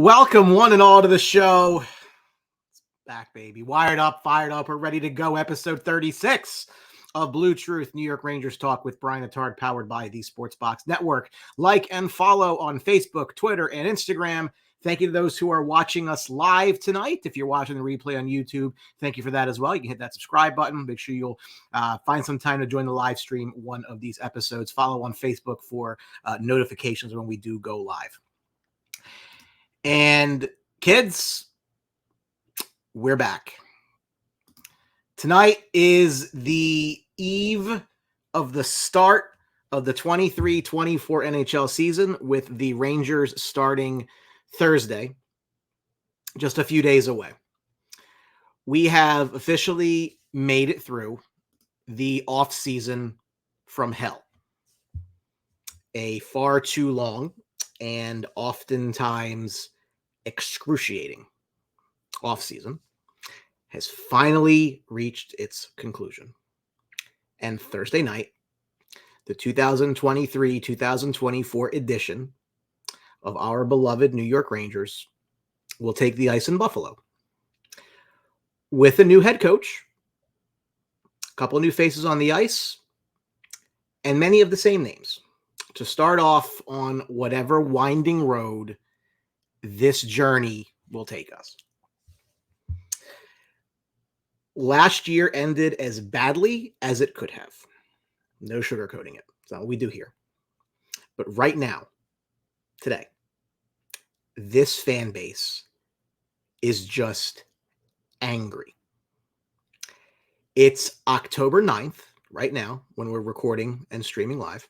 Welcome one and all to the show. It's back, baby. Wired up, fired up, we're ready to go. Episode 36 of BlueTruth New York Rangers Talk with Brian Attard, powered by the Sportsbox Network. Like and follow on Facebook, Twitter, and Instagram. Thank you to those who are watching us live tonight. If you're watching the replay on YouTube, thank you for that as well. You can hit that subscribe button. Make sure you'll find some time to join the live stream one of these episodes. Follow on Facebook for notifications when we do go live. And kids, we're back. Tonight is the eve of the start of the 23-24 NHL season, with the Rangers starting Thursday, just a few days away. We have officially made it through the off-season from hell. A far too long and oftentimes excruciating offseason has finally reached its conclusion. And Thursday night, the 2023-2024 edition of our beloved New York Rangers will take the ice in Buffalo with a new head coach, a couple of new faces on the ice, and many of the same names to start off on whatever winding road this journey will take us. Last year ended as badly as it could have. No sugarcoating it. That's not what we do here. But right now, today, this fan base is just angry. It's October 9th right now when we're recording and streaming live,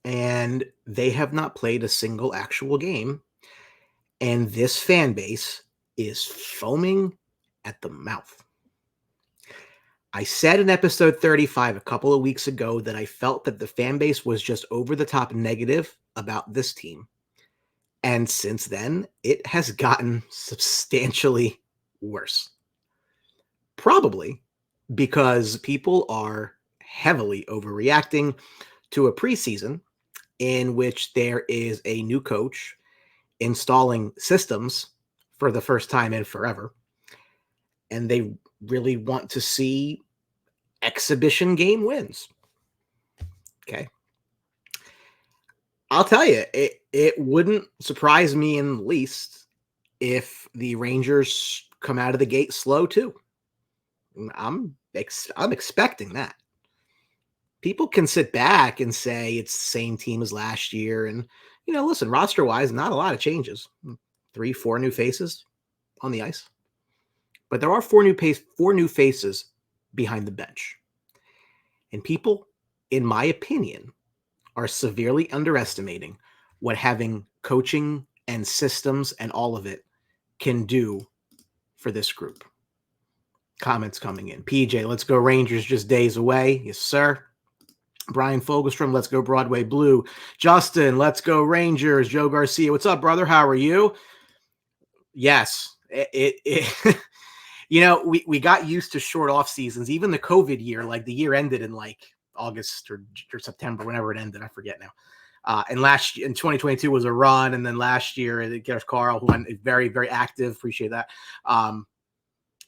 and they have not played a single actual game, and this fan base is foaming at the mouth. I said in episode 35 a couple of weeks ago that I felt that the fan base was just over the top negative about this team. And since then, it has gotten substantially worse. Probably because people are heavily overreacting to a preseason in which there is a new coach installing systems for the first time in forever. And they really want to see exhibition game wins. Okay. I'll tell you, it wouldn't surprise me in the least if the Rangers come out of the gate slow too. I'm expecting that. People can sit back and say it's the same team as last year. And, listen, roster-wise, not a lot of changes. 3-4 new faces on the ice. But there are four new faces behind the bench. And people, in my opinion, are severely underestimating what having coaching and systems and all of it can do for this group. Comments coming in. PJ, let's go Rangers, just days away. Yes, sir. Brian Fogelstrom, let's go Broadway Blue. Justin, let's go Rangers. Joe Garcia, what's up, brother? How are you? Yes, we got used to short off seasons. Even the COVID year, like the year ended in like August or September, whenever it ended, I forget now. And last year in 2022 was a run, and then last year, there's Carl, who went very, very active. Appreciate that.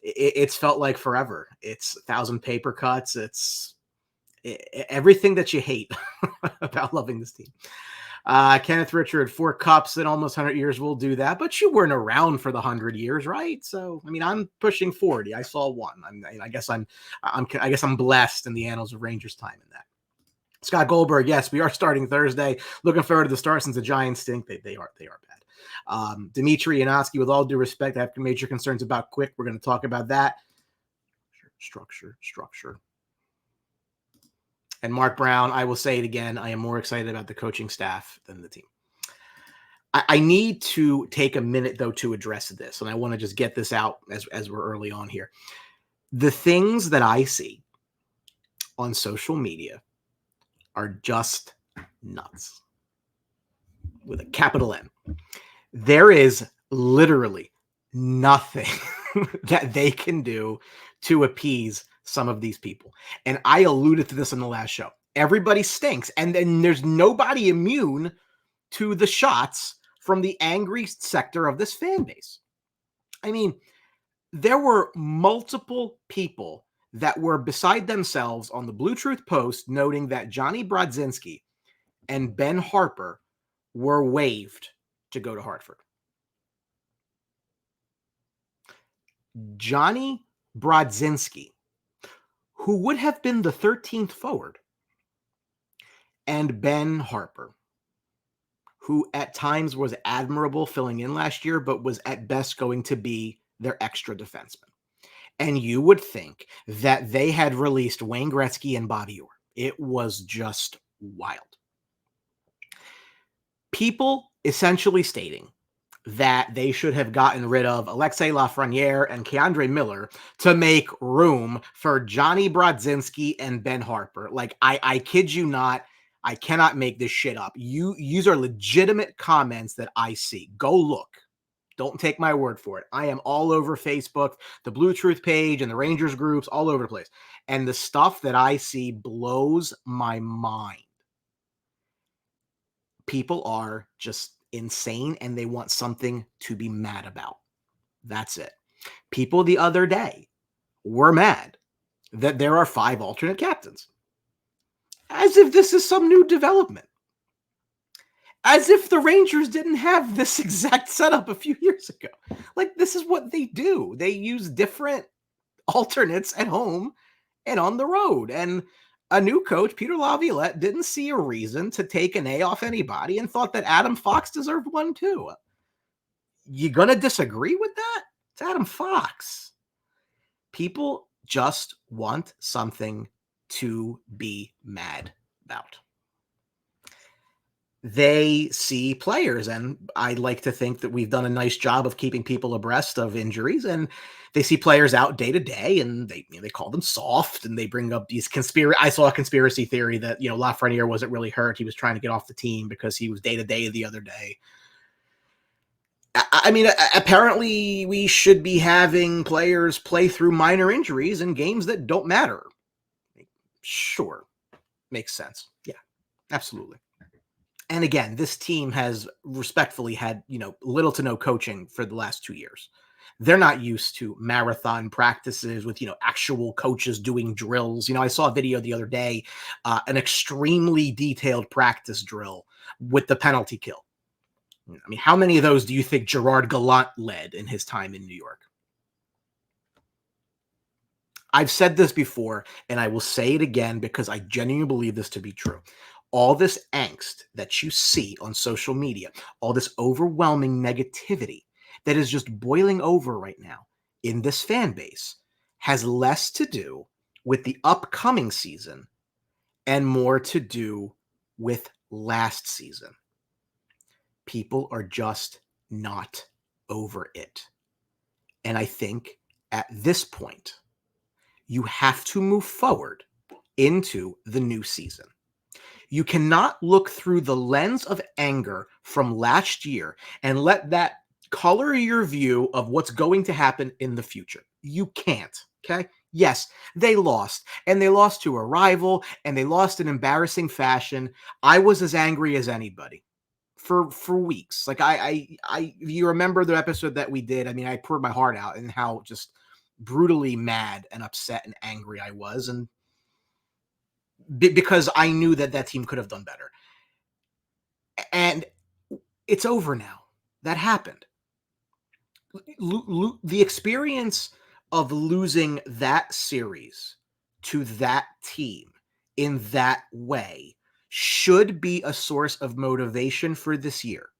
It's felt like forever. It's 1,000 paper cuts. It's everything that you hate about loving this team. Kenneth Richard, 4 cups in almost 100 years will do that, but you weren't around for the 100 years, right? So, I'm pushing 40. I saw one. I guess I'm blessed in the annals of Rangers time in that. Scott Goldberg, yes, we are starting Thursday. Looking forward to the start since the Giants stink. They are bad. Dmitry Yanoski, with all due respect, I have major concerns about Quick. We're going to talk about that. Structure. And Mark Brown, I will say it again, I am more excited about the coaching staff than the team. I need to take a minute, though, to address this, and I want to just get this out as we're early on here. The things that I see on social media are just nuts, with a capital N. There is literally nothing that they can do to appease some of these people. And I alluded to this in the last show. Everybody stinks. And then there's nobody immune to the shots from the angry sector of this fan base. I mean, there were multiple people that were beside themselves on the BlueTruth post noting that Johnny Brodzinski and Ben Harper were waived to go to Hartford. Johnny Brodzinski, who would have been the 13th forward, and Ben Harper, who at times was admirable filling in last year, but was at best going to be their extra defenseman. And you would think that they had released Wayne Gretzky and Bobby Orr. It was just wild. People essentially stating that they should have gotten rid of Alexei Lafreniere and Keandre Miller to make room for Johnny Brodzinski and Ben Harper. Like, I kid you not. I cannot make this shit up. These are legitimate comments that I see. Go look. Don't take my word for it. I am all over Facebook, the BlueTruth page, and the Rangers groups, all over the place. And the stuff that I see blows my mind. People are just insane, and they want something to be mad about. That's it. People the other day were mad that there are 5 alternate captains. As if this is some new development. As if the Rangers didn't have this exact setup a few years ago. Like, this is what they do. They use different alternates at home and on the road. And a new coach, Peter Laviolette, didn't see a reason to take an A off anybody and thought that Adam Fox deserved one too. You gonna disagree with that? It's Adam Fox. People just want something to be mad about. They see players, and I like to think that we've done a nice job of keeping people abreast of injuries, and they see players out day to day, and they call them soft, and they bring up these conspiracy. I saw a conspiracy theory that Lafreniere wasn't really hurt; he was trying to get off the team because he was day to day the other day. I mean, apparently we should be having players play through minor injuries in games that don't matter. Sure, makes sense. Yeah, absolutely. And again, this team has respectfully had, little to no coaching for the last 2 years. They're not used to marathon practices with, actual coaches doing drills. I saw a video the other day, an extremely detailed practice drill with the penalty kill. I mean, how many of those do you think Gerard Gallant led in his time in New York? I've said this before, and I will say it again because I genuinely believe this to be true. All this angst that you see on social media, all this overwhelming negativity that is just boiling over right now in this fan base has less to do with the upcoming season and more to do with last season. People are just not over it. And I think at this point, you have to move forward into the new season. You cannot look through the lens of anger from last year and let that color your view of what's going to happen in the future. You can't, okay? Yes, they lost, and they lost to a rival, and they lost in embarrassing fashion. I was as angry as anybody for weeks. Like, you remember the episode that we did? I mean, I poured my heart out and how just brutally mad and upset and angry I was, and because I knew that team could have done better. And it's over now. That happened. The experience of losing that series to that team in that way should be a source of motivation for this year.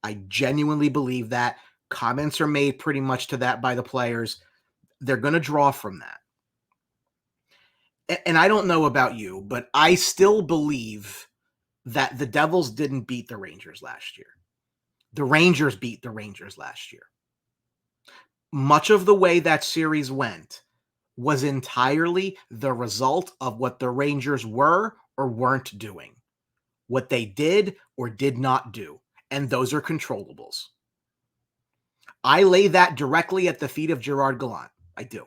I genuinely believe that. Comments are made pretty much to that by the players. They're going to draw from that. And I don't know about you, but I still believe that the Devils didn't beat the Rangers last year. The Rangers beat the Rangers last year. Much of the way that series went was entirely the result of what the Rangers were or weren't doing, what they did or did not do. And those are controllables. I lay that directly at the feet of Gerard Gallant. I do.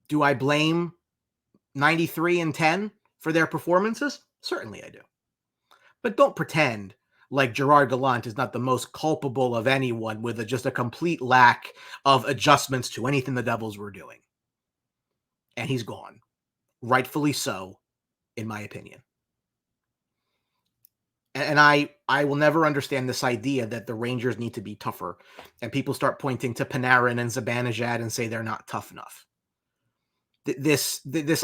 Do I blame 93 and 10 for their performances? Certainly I do. But don't pretend like Gerard Gallant is not the most culpable of anyone with just a complete lack of adjustments to anything the Devils were doing. And he's gone. Rightfully so, in my opinion. And I will never understand this idea that the Rangers need to be tougher. And people start pointing to Panarin and Zibanejad and say they're not tough enough. This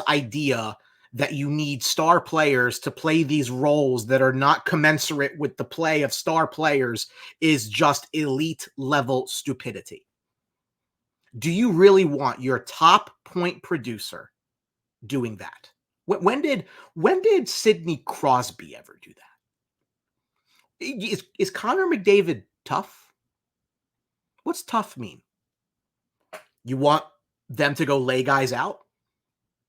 idea that you need star players to play these roles that are not commensurate with the play of star players is just elite level stupidity. Do you really want your top point producer doing that? When did Sidney Crosby ever do that? Is Connor McDavid tough? What's tough mean? You want them to go lay guys out?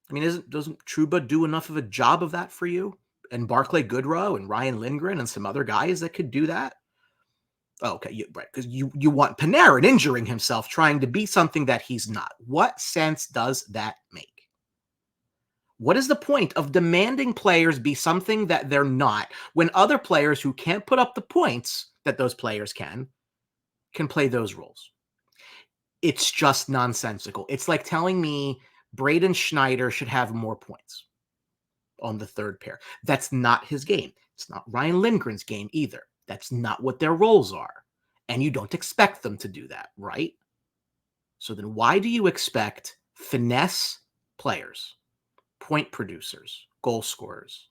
I mean, doesn't Trouba do enough of a job of that for you? And Barclay Goodrow and Ryan Lindgren and some other guys that could do that? Oh, okay, right, because you want Panarin injuring himself trying to be something that he's not. What sense does that make? What is the point of demanding players be something that they're not when other players who can't put up the points that those players can play those roles? It's just nonsensical. It's like telling me Braden Schneider should have more points on the third pair. That's not his game. It's not Ryan Lindgren's game either. That's not what their roles are. And you don't expect them to do that, right? So then why do you expect finesse players, point producers, goal scorers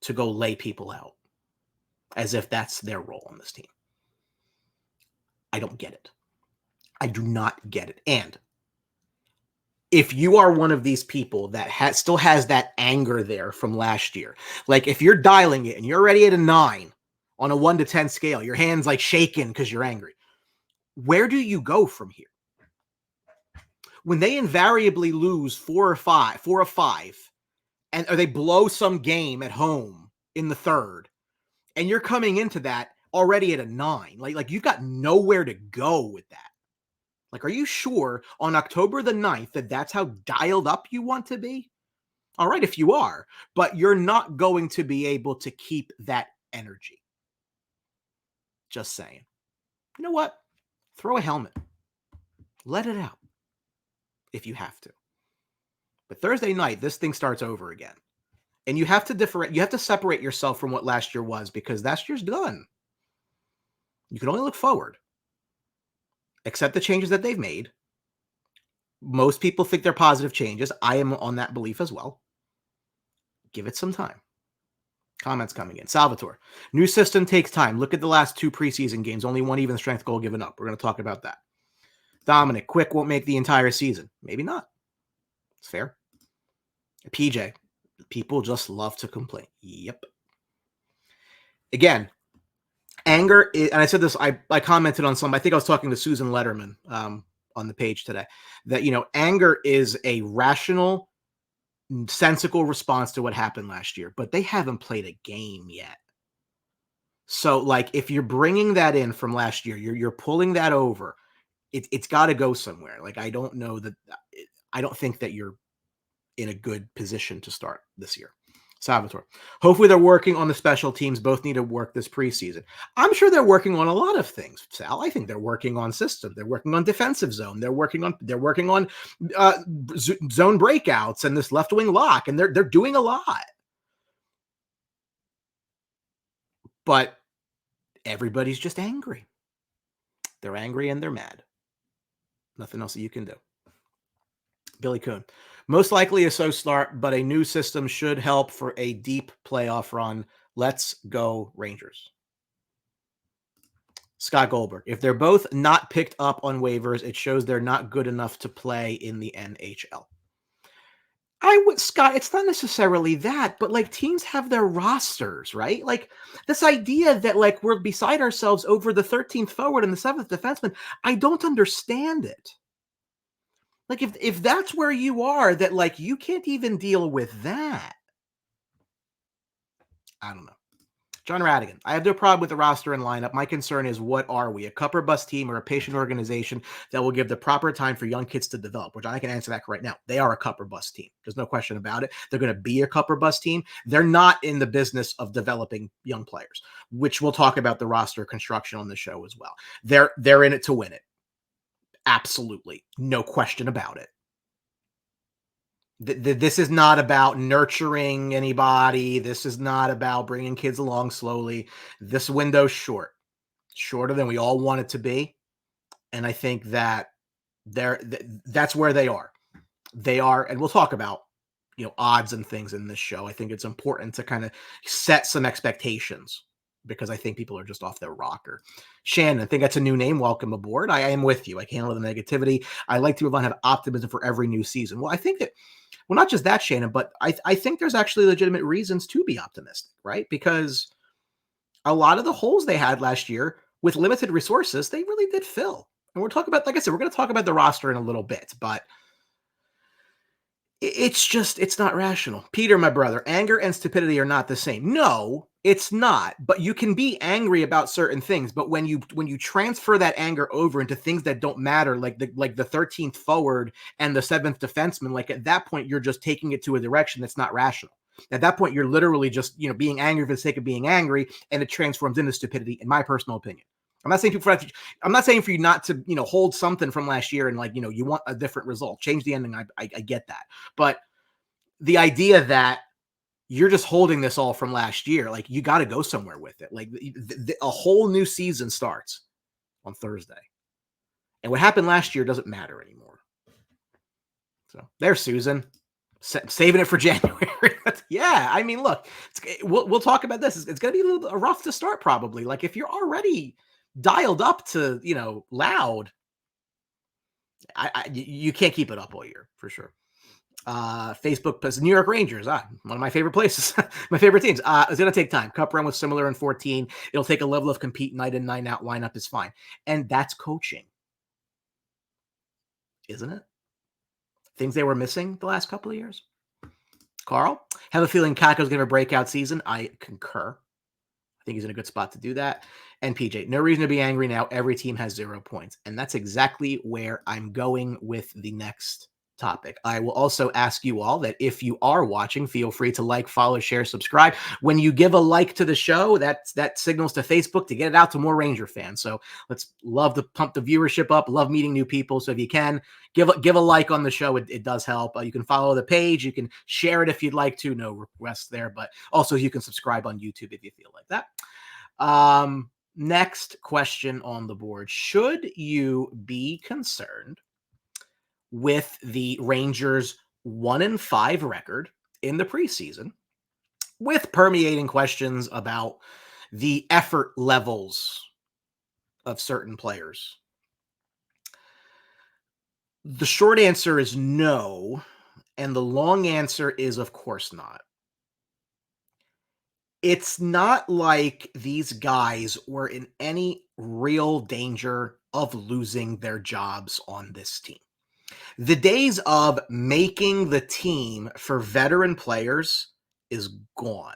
to go lay people out as if that's their role on this team? I don't get it. I do not get it. And if you are one of these people that still has that anger there from last year, like if you're dialing it and you're already at a 9 on a 1 to 10 scale, your hand's like shaking because you're angry, where do you go from here? When they invariably lose 4 or 5, or they blow some game at home in the third, and you're coming into that already at a 9, like you've got nowhere to go with that. Like, are you sure on October the 9th that that's how dialed up you want to be? All right, if you are, but you're not going to be able to keep that energy. Just saying. You know what? Throw a helmet. Let it out if you have to. But Thursday night, this thing starts over again. And you have to separate yourself from what last year was, because last year's done. You can only look forward. Accept the changes that they've made. Most people think they're positive changes. I am on that belief as well. Give it some time. Comments coming in. Salvatore. New system takes time. Look at the last 2 preseason games. Only 1 even strength goal given up. We're going to talk about that. Dominic. Quick won't make the entire season. Maybe not. It's fair. PJ. People just love to complain. Yep. Again, anger is, and I said this, I commented on I think I was talking to Susan Letterman on the page today, that, anger is a rational, sensical response to what happened last year, but they haven't played a game yet. So, like, if you're bringing that in from last year, you're pulling that over, it's got to go somewhere. Like, I don't think that you're in a good position to start this year. Salvatore. Hopefully they're working on the special teams. Both need to work this preseason. I'm sure they're working on a lot of things, Sal. I think they're working on system. They're working on defensive zone. They're working on zone breakouts and this left wing lock, and they're doing a lot. But everybody's just angry. They're angry and they're mad. Nothing else that you can do. Billy Coon. Most likely a slow start, but a new system should help for a deep playoff run. Let's go Rangers. Scott Goldberg. If they're both not picked up on waivers, it shows they're not good enough to play in the NHL. Scott, it's not necessarily that, but like teams have their rosters, right? Like this idea that like we're beside ourselves over the 13th forward and the 7th defenseman, I don't understand it. Like if that's where you are, that like you can't even deal with that. I don't know. John Radigan, I have no problem with the roster and lineup. My concern is, what are we, a cup or bust team or a patient organization that will give the proper time for young kids to develop? Which I can answer that right now. They are a cup or bust team. There's no question about it. They're going to be a cup or bust team. They're not in the business of developing young players, which we'll talk about the roster construction on the show as well. They're in it to win it. Absolutely. No question about it. This is not about nurturing anybody. This is not about bringing kids along slowly. This window's shorter than we all want it to be. And I think that that's where they are. They are, and we'll talk about, odds and things in this show. I think it's important to kind of set some expectations because I think people are just off their rocker. Shannon, I think that's a new name. Welcome aboard. I am with you. I can't handle the negativity. I like to have optimism for every new season. Well, I think that, well, not just that, Shannon, but I think there's actually legitimate reasons to be optimistic, right? Because a lot of the holes they had last year with limited resources, they really did fill. And we're talking about, like I said, we're going to talk about the roster in a little bit, but it's not rational. Peter, my brother, anger and stupidity are not the same. No, it's not. But you can be angry about certain things. But when you transfer that anger over into things that don't matter, like the 13th forward and the 7th defenseman, like at that point, you're just taking it to a direction that's not rational. At that point, you're literally just, being angry for the sake of being angry, and it transforms into stupidity, in my personal opinion. I'm not saying I'm not saying for you not to, hold something from last year and you want a different result, change the ending. I get that. But the idea that you're just holding this all from last year, like you got to go somewhere with it. Like a whole new season starts on Thursday. And what happened last year doesn't matter anymore. So there's Susan saving it for January. Yeah. I mean, look, we'll talk about this. It's going to be a little rough to start probably. Like if you're already dialed up to, loud, you can't keep it up all year for sure. Facebook plus New York Rangers, one of my favorite places, my favorite teams. It's going to take time. Cup run was similar in 14. It'll take a level of compete night in, night out. Lineup is fine. And that's coaching, isn't it? Things they were missing the last couple of years. Carl, have a feeling Kako's going to have a breakout season. I concur. I think he's in a good spot to do that. And PJ, no reason to be angry now. Every team has 0 points. And that's exactly where I'm going with the next topic. I will also ask you all that if you are watching, feel free to like, follow, share, subscribe. When you give a like to the show, that signals to Facebook to get it out to more Ranger fans. So love to pump the viewership up, love meeting new people. So if you can, give a like on the show. It does help. You can follow the page. You can share it if you'd like to. No requests there, but also you can subscribe on YouTube if you feel like that. Next question on the board. Should you be concerned with the Rangers' 1-5 record in the preseason, with permeating questions about the effort levels of certain players? The short answer is no, and the long answer is, of course not. It's not like these guys were in any real danger of losing their jobs on this team. The days of making the team for veteran players is gone.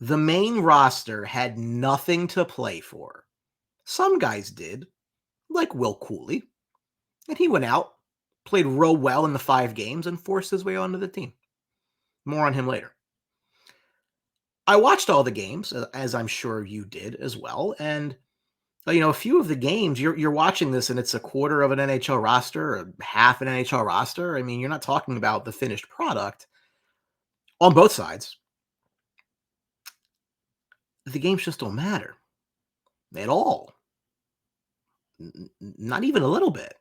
The main roster had nothing to play for. Some guys did, like Cuylle, and he went out, played real well in the 5 games, and forced his way onto the team. More on him later. I watched all the games, as I'm sure you did as well, and a few of the games, you're watching this and it's a quarter of an NHL roster or half an NHL roster. I mean, you're not talking about the finished product on both sides. The games just don't matter at all. Not even a little bit.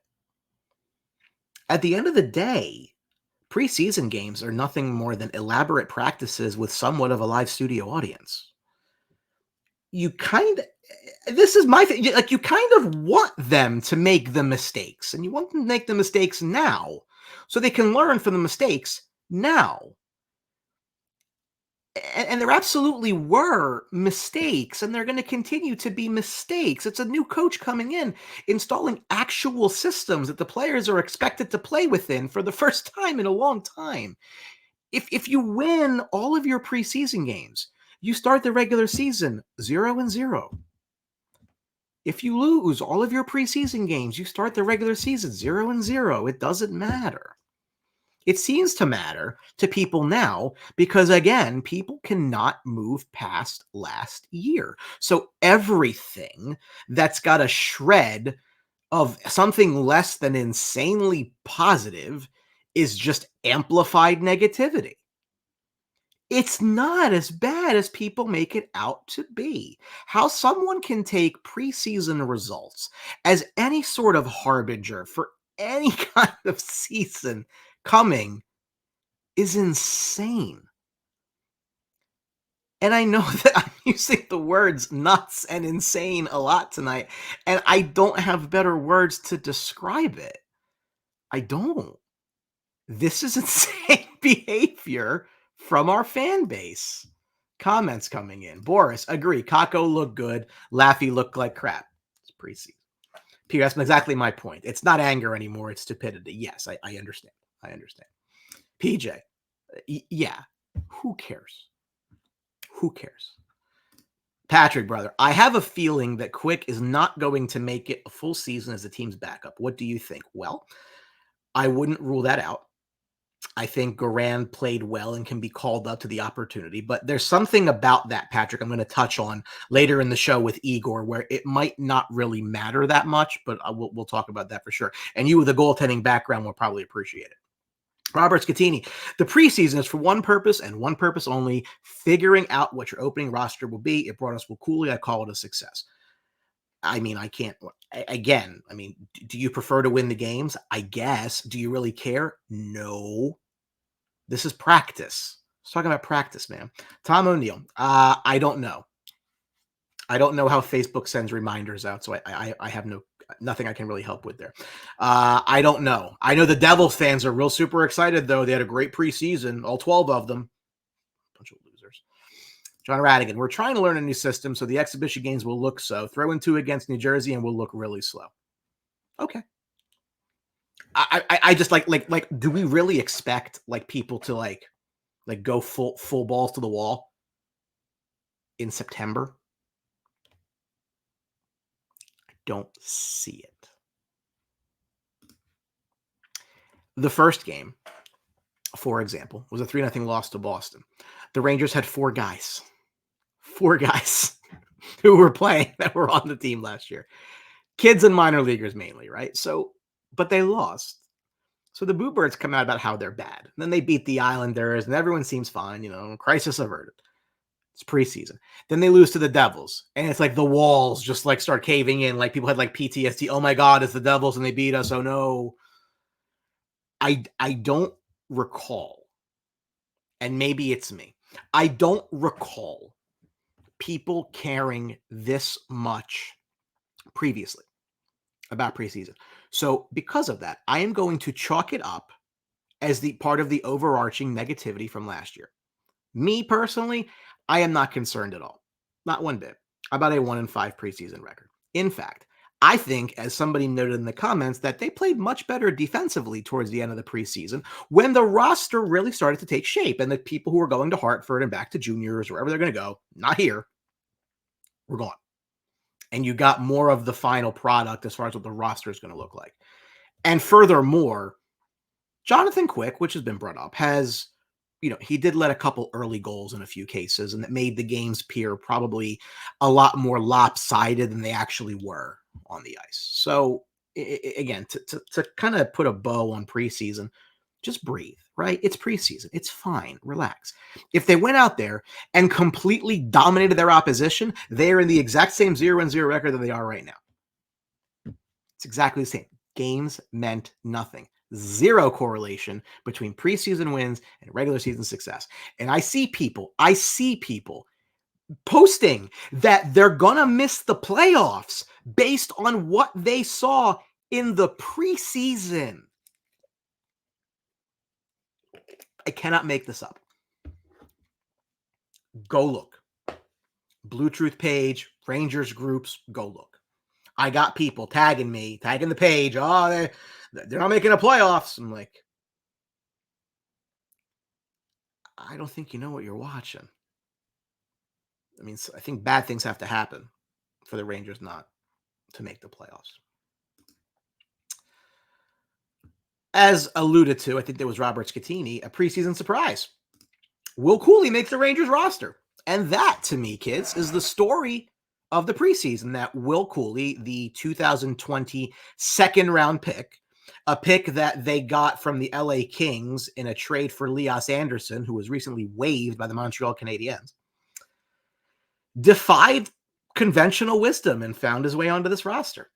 At the end of the day, preseason games are nothing more than elaborate practices with somewhat of a live studio audience. This is my thing. Like, you kind of want them to make the mistakes, and you want them to make the mistakes now so they can learn from the mistakes now. And there absolutely were mistakes, and they're going to continue to be mistakes. It's a new coach coming in, installing actual systems that the players are expected to play within for the first time in a long time. If you win all of your preseason games, You start the regular season 0-0. If you lose all of your preseason games, you start the regular season 0-0. It doesn't matter. It seems to matter to people now because, again, people cannot move past last year. So everything that's got a shred of something less than insanely positive is just amplified negativity. It's not as bad as people make it out to be. How someone can take preseason results as any sort of harbinger for any kind of season coming is insane. And I know that I'm using the words nuts and insane a lot tonight, and I don't have better words to describe it. I don't. This is insane behavior from our fan base. Comments coming in. Boris, agree. Kako looked good. Laffy looked like crap. It's preseason. Peter, that's exactly my point. It's not anger anymore. It's stupidity. Yes, I understand. I understand. PJ, yeah. Who cares? Who cares? Patrick, brother, I have a feeling that Quick is not going to make it a full season as the team's backup. What do you think? Well, I wouldn't rule that out. I think Garand played well and can be called up to the opportunity. But there's something about that, Patrick, I'm going to touch on later in the show with Igor, where it might not really matter that much, but we'll talk about that for sure. And you with a goaltending background will probably appreciate it. Robert Scatini, the preseason is for one purpose and one purpose only, figuring out what your opening roster will be. It brought us with Cuylle. I call it a success. I mean, I can't, again, I mean, do you prefer to win the games? I guess. Do you really care? No. This is practice. Let's talk about practice, man. Tom O'Neill, I don't know. I don't know how Facebook sends reminders out, so I have nothing I can really help with there. I don't know. I know the Devils fans are real super excited, though. They had a great preseason, all 12 of them. Bunch of losers. John Radigan, we're trying to learn a new system, so the exhibition games will look so. Throw in 2 against New Jersey, and we'll look really slow. Okay. I just like, do we really expect like people to like go full balls to the wall in September? I don't see it. The first game, for example, was a 3-0 loss to Boston. The Rangers had 4 guys who were playing that were on the team last year. Kids and minor leaguers mainly, right? So, but they lost. So the Boo Birds come out about how they're bad. And then they beat the Islanders, and everyone seems fine, crisis averted. It's preseason. Then they lose to the Devils, and it's like the walls just like start caving in. Like people had like PTSD. Oh my God, it's the Devils, and they beat us. Oh no. I don't recall, and maybe it's me. I don't recall people caring this much previously about preseason. So because of that, I am going to chalk it up as the part of the overarching negativity from last year. Me personally, I am not concerned at all. Not one bit about a 1-5 preseason record. In fact, I think, as somebody noted in the comments, that they played much better defensively towards the end of the preseason when the roster really started to take shape and the people who were going to Hartford and back to juniors, wherever they're going to go, not here, were gone. And you got more of the final product as far as what the roster is going to look like. And furthermore, Jonathan Quick, which has been brought up, has, he did let a couple early goals in a few cases, and that made the games appear probably a lot more lopsided than they actually were on the ice. So again, to kind of put a bow on preseason, just breathe, right? It's preseason. It's fine. Relax. If they went out there and completely dominated their opposition, they're in the exact same 0-0 record that they are right now. It's exactly the same. Games meant nothing. Zero correlation between preseason wins and regular season success. And I see people posting that they're going to miss the playoffs based on what they saw in the preseason. I cannot make this up. Go look. BlueTruth page, Rangers groups, go look. I got people tagging me, tagging the page. Oh, they're not making the playoffs. I'm like, I don't think you know what you're watching. I mean, I think bad things have to happen for the Rangers not to make the playoffs. As alluded to, I think there was Robert Scatini, a preseason surprise. Will Cuylle make the Rangers roster? And that, to me, kids, is the story of the preseason, that Will Cuylle, the 2020 second-round pick, a pick that they got from the LA Kings in a trade for Lias Andersson, who was recently waived by the Montreal Canadiens, defied conventional wisdom and found his way onto this roster.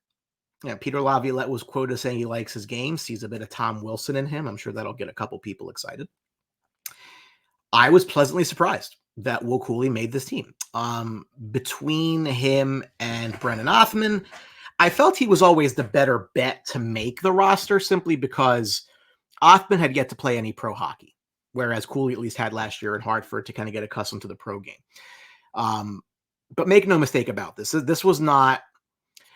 Yeah, Peter Laviolette was quoted as saying he likes his game, sees a bit of Tom Wilson in him. I'm sure that'll get a couple people excited. I was pleasantly surprised that Will Cuylle made this team. Between him and Brennan Othmann, I felt he was always the better bet to make the roster, simply because Othmann had yet to play any pro hockey, whereas Cuylle at least had last year in Hartford to kind of get accustomed to the pro game. But make no mistake about this. This was not,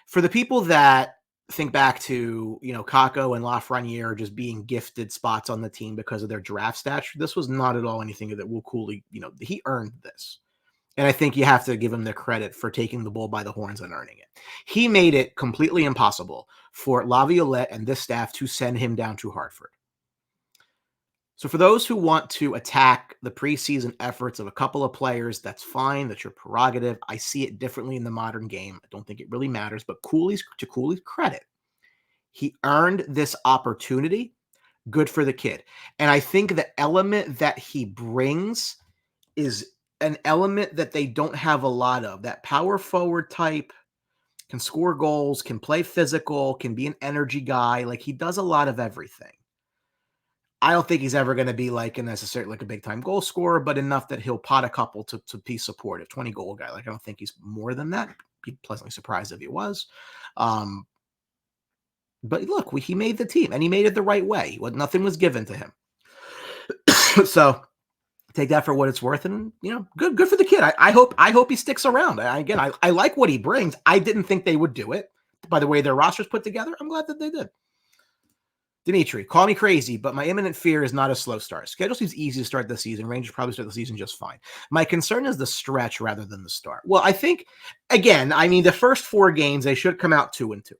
for the people that think back to, Kakko and Lafreniere just being gifted spots on the team because of their draft stature, this was not at all anything that Will Cuylle, he earned this. And I think you have to give him the credit for taking the bull by the horns and earning it. He made it completely impossible for Laviolette and this staff to send him down to Hartford. So for those who want to attack the preseason efforts of a couple of players, that's fine. That's your prerogative. I see it differently in the modern game. I don't think it really matters. But to Cuyle's credit, he earned this opportunity. Good for the kid. And I think the element that he brings is an element that they don't have a lot of. That power forward type, can score goals, can play physical, can be an energy guy. Like, he does a lot of everything. I don't think he's ever going to be necessarily a big time goal scorer, but enough that he'll pot a couple to be supportive. 20 goal guy. I don't think he's more than that. Be pleasantly surprised if he was. But look, he made the team, and he made it the right way. Nothing was given to him. So take that for what it's worth, and good for the kid. I hope he sticks around. I like what he brings. I didn't think they would do it. By the way their roster's put together, I'm glad that they did. Dimitri, call me crazy, but my imminent fear is not a slow start. Schedule seems easy to start the season. Rangers probably start the season just fine. My concern is the stretch rather than the start. Well, I think, again, the first 4 games, they should come out 2-2.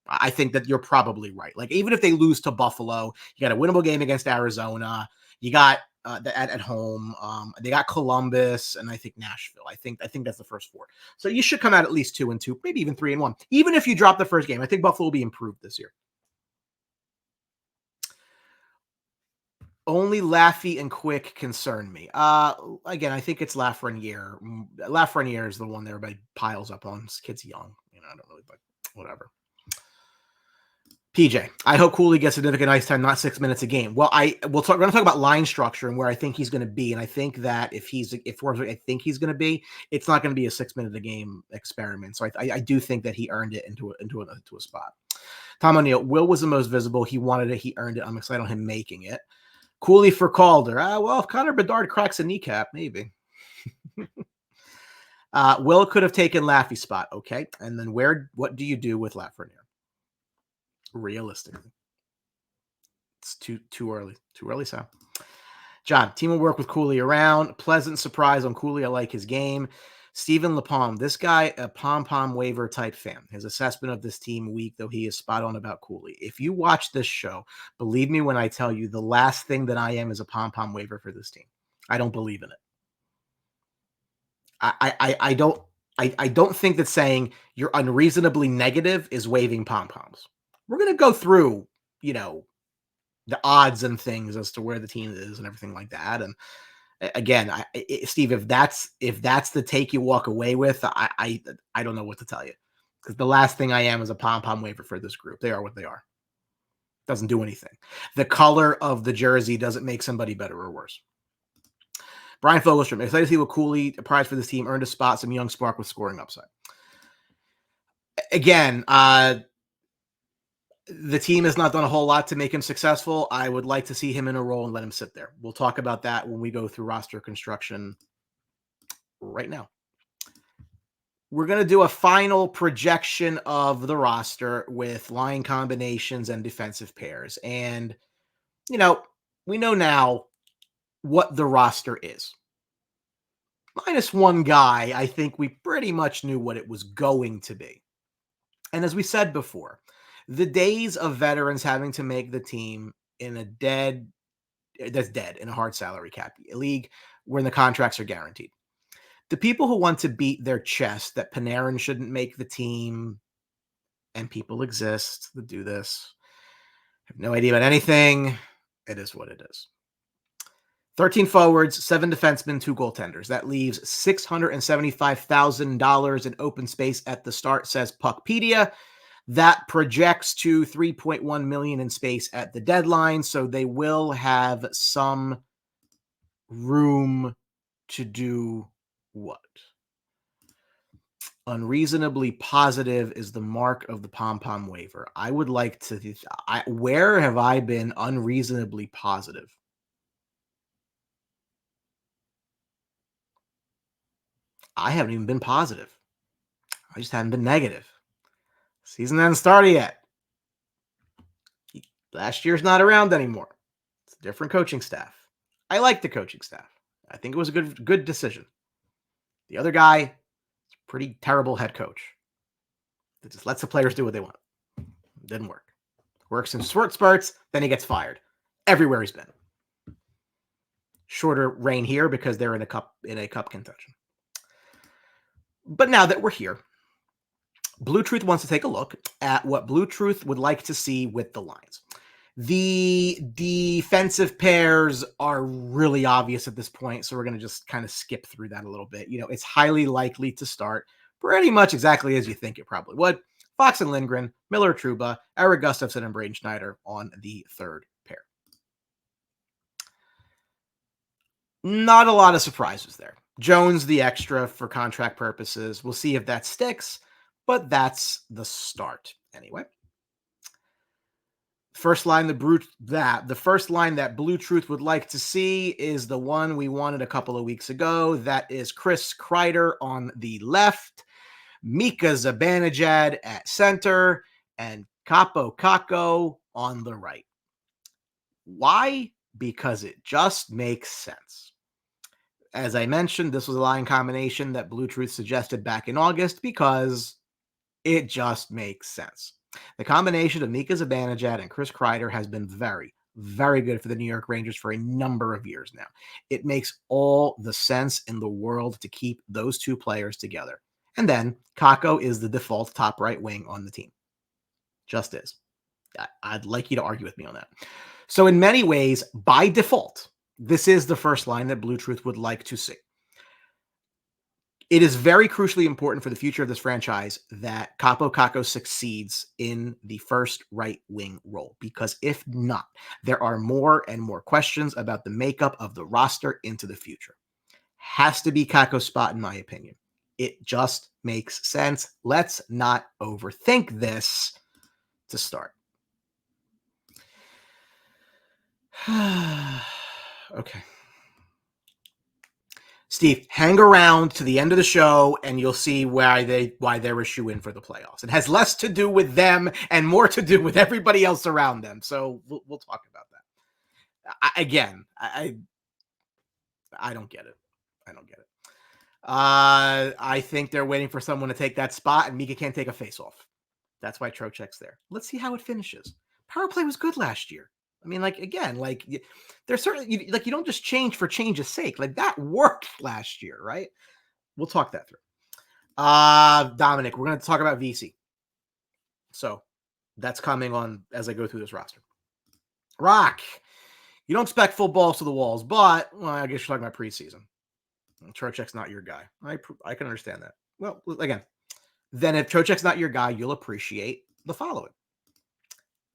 I think that you're probably right. Even if they lose to Buffalo, you got a winnable game against Arizona. You got at home. They got Columbus and I think Nashville. I think that's the first 4. So you should come out at least 2-2, maybe even 3-1. Even if you drop the first game, I think Buffalo will be improved this year. Only Laffy and Quick concern me. Again, I think it's Lafreniere. Lafreniere is the one that everybody piles up on. This kid's young. I don't really, but whatever. PJ, I hope Cuylle gets significant ice time, not 6 minutes a game. Well, we're going to talk about line structure and where I think he's going to be. And I think that if I think he's going to be, it's not going to be a 6 minute a game experiment. So I do think that he earned it into a spot. Tom O'Neill, Will was the most visible. He wanted it. He earned it. I'm excited on him making it. Cuylle for Calder. Well, if Connor Bedard cracks a kneecap, maybe. Will could have taken Laffy's spot. Okay. And then what do you do with Lafreniere? Realistically, it's too early. Too early, Sam. John, team will work with Cuylle around. Pleasant surprise on Cuylle. I like his game. Stephen LaPalme, this guy, a pom-pom waiver type fan. His assessment of this team weak, though he is spot on about Cuylle. If you watch this show, believe me when I tell you the last thing that I am is a pom-pom waiver for this team. I don't believe in it. I don't think that saying you're unreasonably negative is waving pom-poms. We're going to go through, the odds and things as to where the team is and everything like that. And again, Steve, if that's the take you walk away with, I don't know what to tell you, because the last thing I am is a pom-pom waiver for this group. They are what they are. Doesn't do anything. The color of the jersey doesn't make somebody better or worse. Brian Fogelstrom, excited to see what Cuylle, a prize for this team, earned a spot, some young spark with scoring upside. Again, the team has not done a whole lot to make him successful. I would like to see him in a role and let him sit there. We'll talk about that when we go through roster construction right now. We're going to do a final projection of the roster with line combinations and defensive pairs. And, we know now what the roster is. minus one guy, I think we pretty much knew what it was going to be. And as we said before, the days of veterans having to make the team in a dead in a hard salary cap league where the contracts are guaranteed. The people who want to beat their chest that Panarin shouldn't make the team, and people exist that do this, have no idea about anything. It is what it is. 13 forwards, 7 defensemen, 2 goaltenders. That leaves $675,000 in open space at the start, says Puckpedia. That projects to $3.1 million in space at the deadline, so they will have some room to do what? Unreasonably positive is the mark of the pom-pom waiver. I would like to... where have I been unreasonably positive? I haven't even been positive. I just haven't been negative. Season hasn't started yet. Last year's not around anymore. It's a different coaching staff. I like the coaching staff. I think it was a good decision. The other guy is a pretty terrible head coach that just lets the players do what they want. It didn't work. Works in short spurts, then he gets fired. Everywhere he's been. Shorter reign here because they're in a cup contention. But now that we're here, BlueTruth wants to take a look at what BlueTruth would like to see with the lines. The defensive pairs are really obvious at this point, so we're going to just kind of skip through that a little bit. You know, it's highly likely to start pretty much exactly as you think it probably would. Fox and Lindgren, Miller Trouba, Eric Gustafsson, and Braden Schneider on the third pair. Not a lot of surprises there. Jones, the extra for contract purposes. We'll see if that sticks, but that's the start anyway. First line, the first line that BlueTruth would like to see is the one we wanted a couple of weeks ago. That is Chris Kreider on the left, Mika Zibanejad at center, and Kaapo Kakko on the right. Why? Because it just makes sense. As I mentioned, this was a line combination that BlueTruth suggested back in August because it just makes sense. The combination of Mika Zibanejad and Chris Kreider has been very, very good for the New York Rangers for a number of years now. It makes all the sense in the world to keep those two players together. And then Kakko is the default top right wing on the team. Just is. I'd like you to argue with me on that. So in many ways, by default, this is the first line that BlueTruth would like to see. It is very crucially important for the future of this franchise that Kaapo Kakko succeeds in the first right wing role, because if not, there are more and more questions about the makeup of the roster into the future. Has to be Kakko's spot, in my opinion. It just makes sense. Let's not overthink this to start. Okay. Steve, hang around to the end of the show and you'll see why they're a shoe-in for the playoffs. It has less to do with them and more to do with everybody else around them. So we'll talk about that. I don't get it. I don't get it. I think they're waiting for someone to take that spot, and Mika can't take a face-off. That's why Trocheck's there. Let's see how it finishes. Power play was good last year. I mean, there's certainly, you don't just change for change's sake. Like, that worked last year, right? We'll talk that through. Dominic, we're going to talk about VC. So that's coming on as I go through this roster. Rock, you don't expect full balls to the walls, but, well, I guess you're talking about preseason. Trocheck's not your guy. I can understand that. Well, again, then if Trocheck's not your guy, you'll appreciate the following.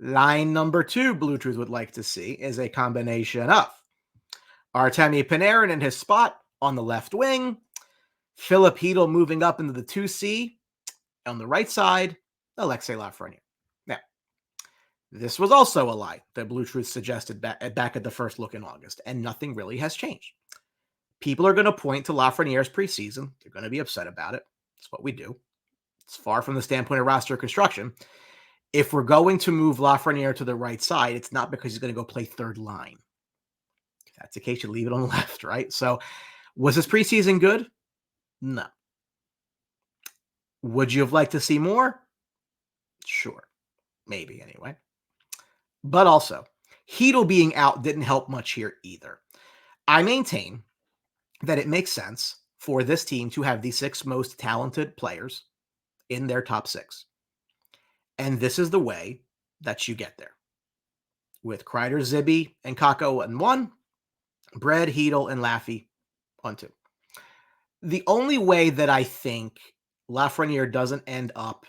Line number 2, BlueTruth would like to see is a combination of Artemi Panarin in his spot on the left wing, Philip Hedl moving up into the 2C on the right side, Alexei Lafreniere. Now, this was also a line that BlueTruth suggested back at the first look in August, and nothing really has changed. People are going to point to Lafreniere's preseason. They're going to be upset about it. That's what we do. It's far from the standpoint of roster construction. If we're going to move Lafreniere to the right side, it's not because he's going to go play third line. If that's the case, you leave it on the left, right? So Was his preseason good? No. Would you have liked to see more? Sure. Maybe anyway. But also, Heedle being out didn't help much here either. I maintain that it makes sense for this team to have the 6 most talented players in their top 6. And this is the way that you get there. With Kreider, Zibby, and Kako on 1, Bread, Heedle, and Laffy on 2. The only way that I think Lafreniere doesn't end up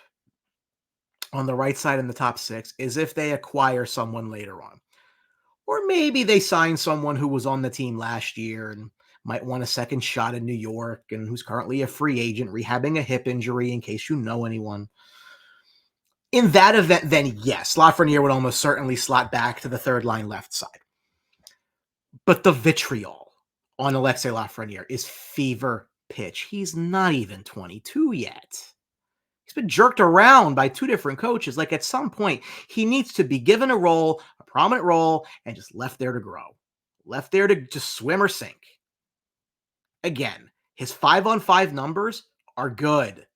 on the right side in the top 6 is if they acquire someone later on. Or maybe they sign someone who was on the team last year and might want a second shot in New York and who's currently a free agent rehabbing a hip injury in case you know anyone. In that event, then yes, Lafreniere would almost certainly slot back to the third line left side. But the vitriol on Alexei Lafreniere is fever pitch. He's not even 22 yet. He's been jerked around by 2 different coaches. Like, at some point, he needs to be given a role, a prominent role, and just left there to grow. Left there to just swim or sink. Again, his 5-on-5 numbers are good.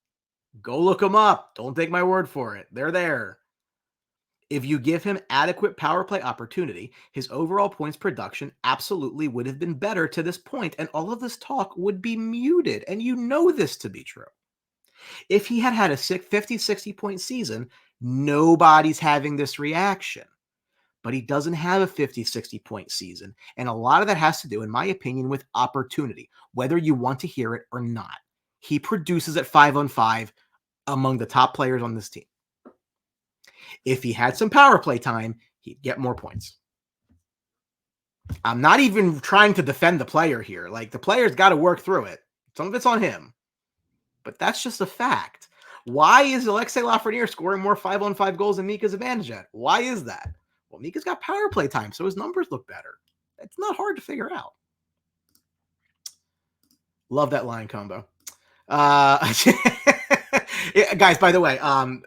Go look them up. Don't take my word for it. They're there. If you give him adequate power play opportunity, his overall points production absolutely would have been better to this point, and all of this talk would be muted, and you know this to be true. If he had had a 50, 60-point season, nobody's having this reaction. But he doesn't have a 50, 60-point season, and a lot of that has to do, in my opinion, with opportunity, whether you want to hear it or not. He produces at 5-on-5 among the top players on this team. If he had some power play time, he'd get more points. I'm not even trying to defend the player here. Like, the player's got to work through it. Some of it's on him. But that's just a fact. Why is Alexei Lafreniere scoring more 5-on-5 goals than Mika Zibanejad? Why is that? Well, Mika's got power play time, so his numbers look better. It's not hard to figure out. Love that line combo. Guys, by the way, I'm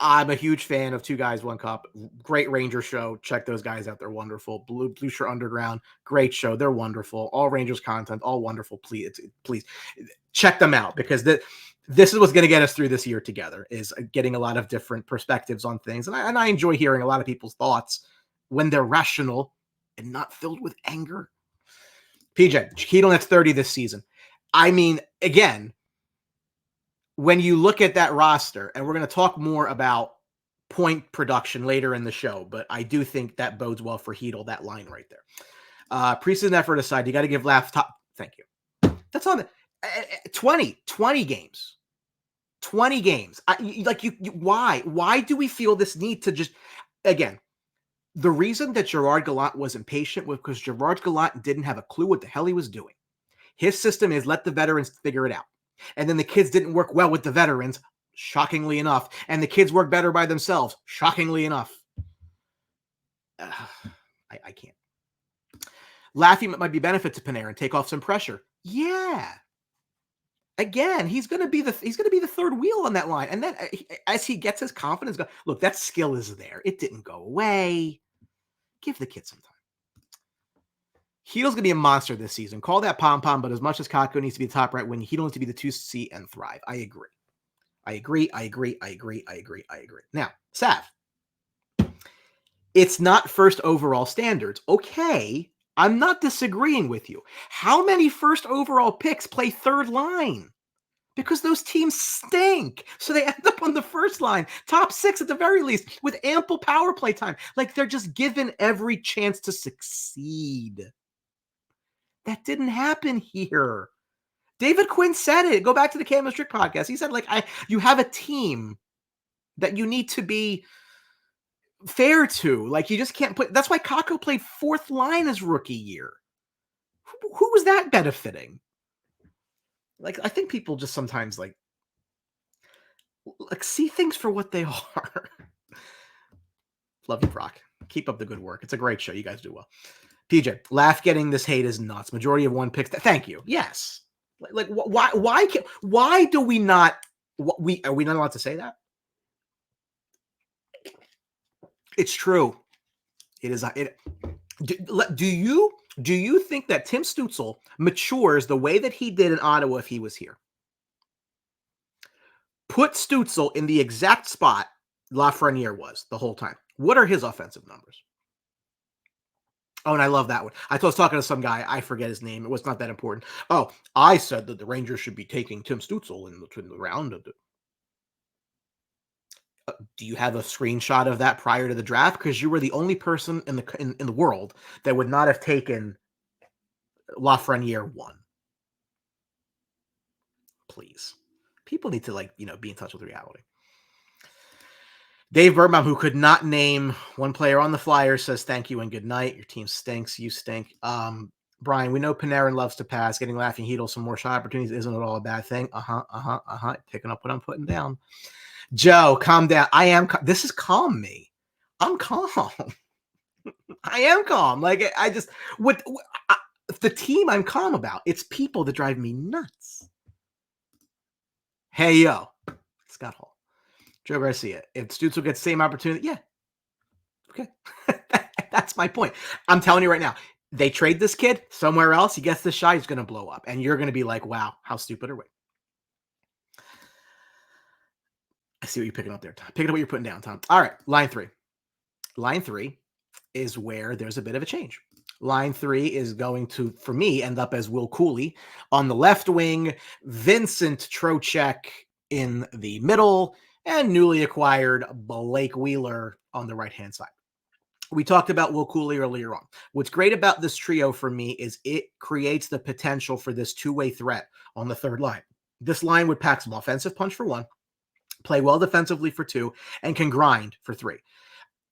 a huge fan of Two Guys, One Cup. Great Ranger show. Check those guys out. They're wonderful. Blue Shirt Underground. Great show. They're wonderful. All Rangers content. All wonderful. Please check them out, because this is what's going to get us through this year together, is getting a lot of different perspectives on things. And I enjoy hearing a lot of people's thoughts when they're rational and not filled with anger. PJ, Keaton, that's 30 this season. I mean, again, when you look at that roster, and we're going to talk more about point production later in the show, but I do think that bodes well for Heedle, that line right there. Preseason effort aside, you got to give Laugh top. Thank you. That's on the 20 games. 20 games. Why do we feel this need to just, again, the reason that Gerard Gallant was impatient was because Gerard Gallant didn't have a clue what the hell he was doing. His system is let the veterans figure it out. And then the kids didn't work well with the veterans, shockingly enough. And the kids work better by themselves, shockingly enough. I can't. Laffy might be benefit to Panarin, take off some pressure. Yeah. Again, he's going to be the third wheel on that line. And then as he gets his confidence, look, that skill is there. It didn't go away. Give the kid some time. Heedle's going to be a monster this season. Call that pom-pom, but as much as Kakko needs to be the top right wing, Heedle needs to be the 2C and thrive. I agree. Now, Sav, it's not first overall standards. Okay, I'm not disagreeing with you. How many first overall picks play third line? Because those teams stink. So they end up on the first line, top 6 at the very least, with ample power play time. Like, they're just given every chance to succeed. That didn't happen here. David Quinn said it. Go back to the Cam Strick podcast. He said, you have a team that you need to be fair to. Like, you just can't put. That's why Kakko played fourth line his rookie year. Who was that benefiting? Like, I think people just sometimes see things for what they are. Love you, Brock. Keep up the good work. It's a great show. You guys do well. PJ, Laugh getting this hate is nuts. Majority of 1 picks. Thank you. Yes. Why do we not? Are we not allowed to say that? It's true. It is. Do you Do you think that Tim Stützle matures the way that he did in Ottawa if he was here? Put Stützle in the exact spot Lafreniere was the whole time. What are his offensive numbers? Oh, and I love that one. I was talking to some guy. I forget his name. It was not that important. Oh, I said that the Rangers should be taking Tim Stützle in the round. Do you have a screenshot of that prior to the draft? Because you were the only person in the world that would not have taken Lafreniere 1. Please. People need to be in touch with reality. Dave Birnbaum, who could not name one player on the Flyers, says thank you and good night. Your team stinks. You stink. Brian, we know Panarin loves to pass. Getting Laughing Heedle some more shot opportunities isn't at all a bad thing. Picking up what I'm putting down. Joe, calm down. This is calm me. I'm calm. I am calm. The team I'm calm about. It's people that drive me nuts. Hey, yo. Scott Hall. Joe Garcia. If Stützle gets the same opportunity, yeah. Okay. That's my point. I'm telling you right now, they trade this kid somewhere else. He gets the shot, he's going to blow up. And you're going to be like, wow, how stupid are we? I see what you're picking up there, Tom. Picking up what you're putting down, Tom. All right, line 3. Line 3 is where there's a bit of a change. Line 3 is going to, for me, end up as Will Cuylle on the left wing, Vincent Trocheck in the middle, and newly acquired Blake Wheeler on the right-hand side. We talked about Will Cuylle earlier on. What's great about this trio for me is it creates the potential for this two-way threat on the third line. This line would pack some offensive punch for 1, play well defensively for 2, and can grind for 3.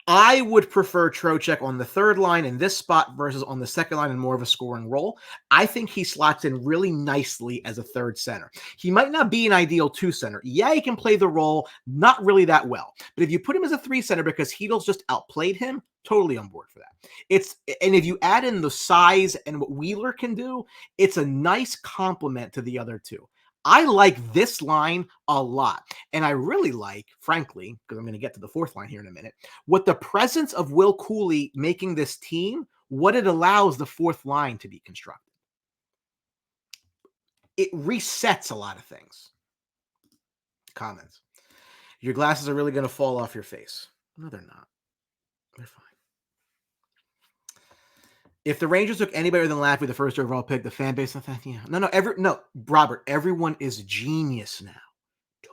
I would prefer Trocheck on the third line in this spot versus on the second line in more of a scoring role. I think he slots in really nicely as a third center. He might not be an ideal 2 center. Yeah, he can play the role, not really that well. But if you put him as a 3 center because Heedle's just outplayed him, totally on board for that. And if you add in the size and what Wheeler can do, it's a nice complement to the other 2. I like this line a lot. And I really like, frankly, because I'm going to get to the 4th line here in a minute, what the presence of Will Cuylle making this team, what it allows the 4th line to be constructed. It resets a lot of things. Comments. Your glasses are really going to fall off your face. No, they're not. They're fine. If the Rangers took anybody other than Laffy, the first overall pick, the fan base, no, Robert, everyone is genius now.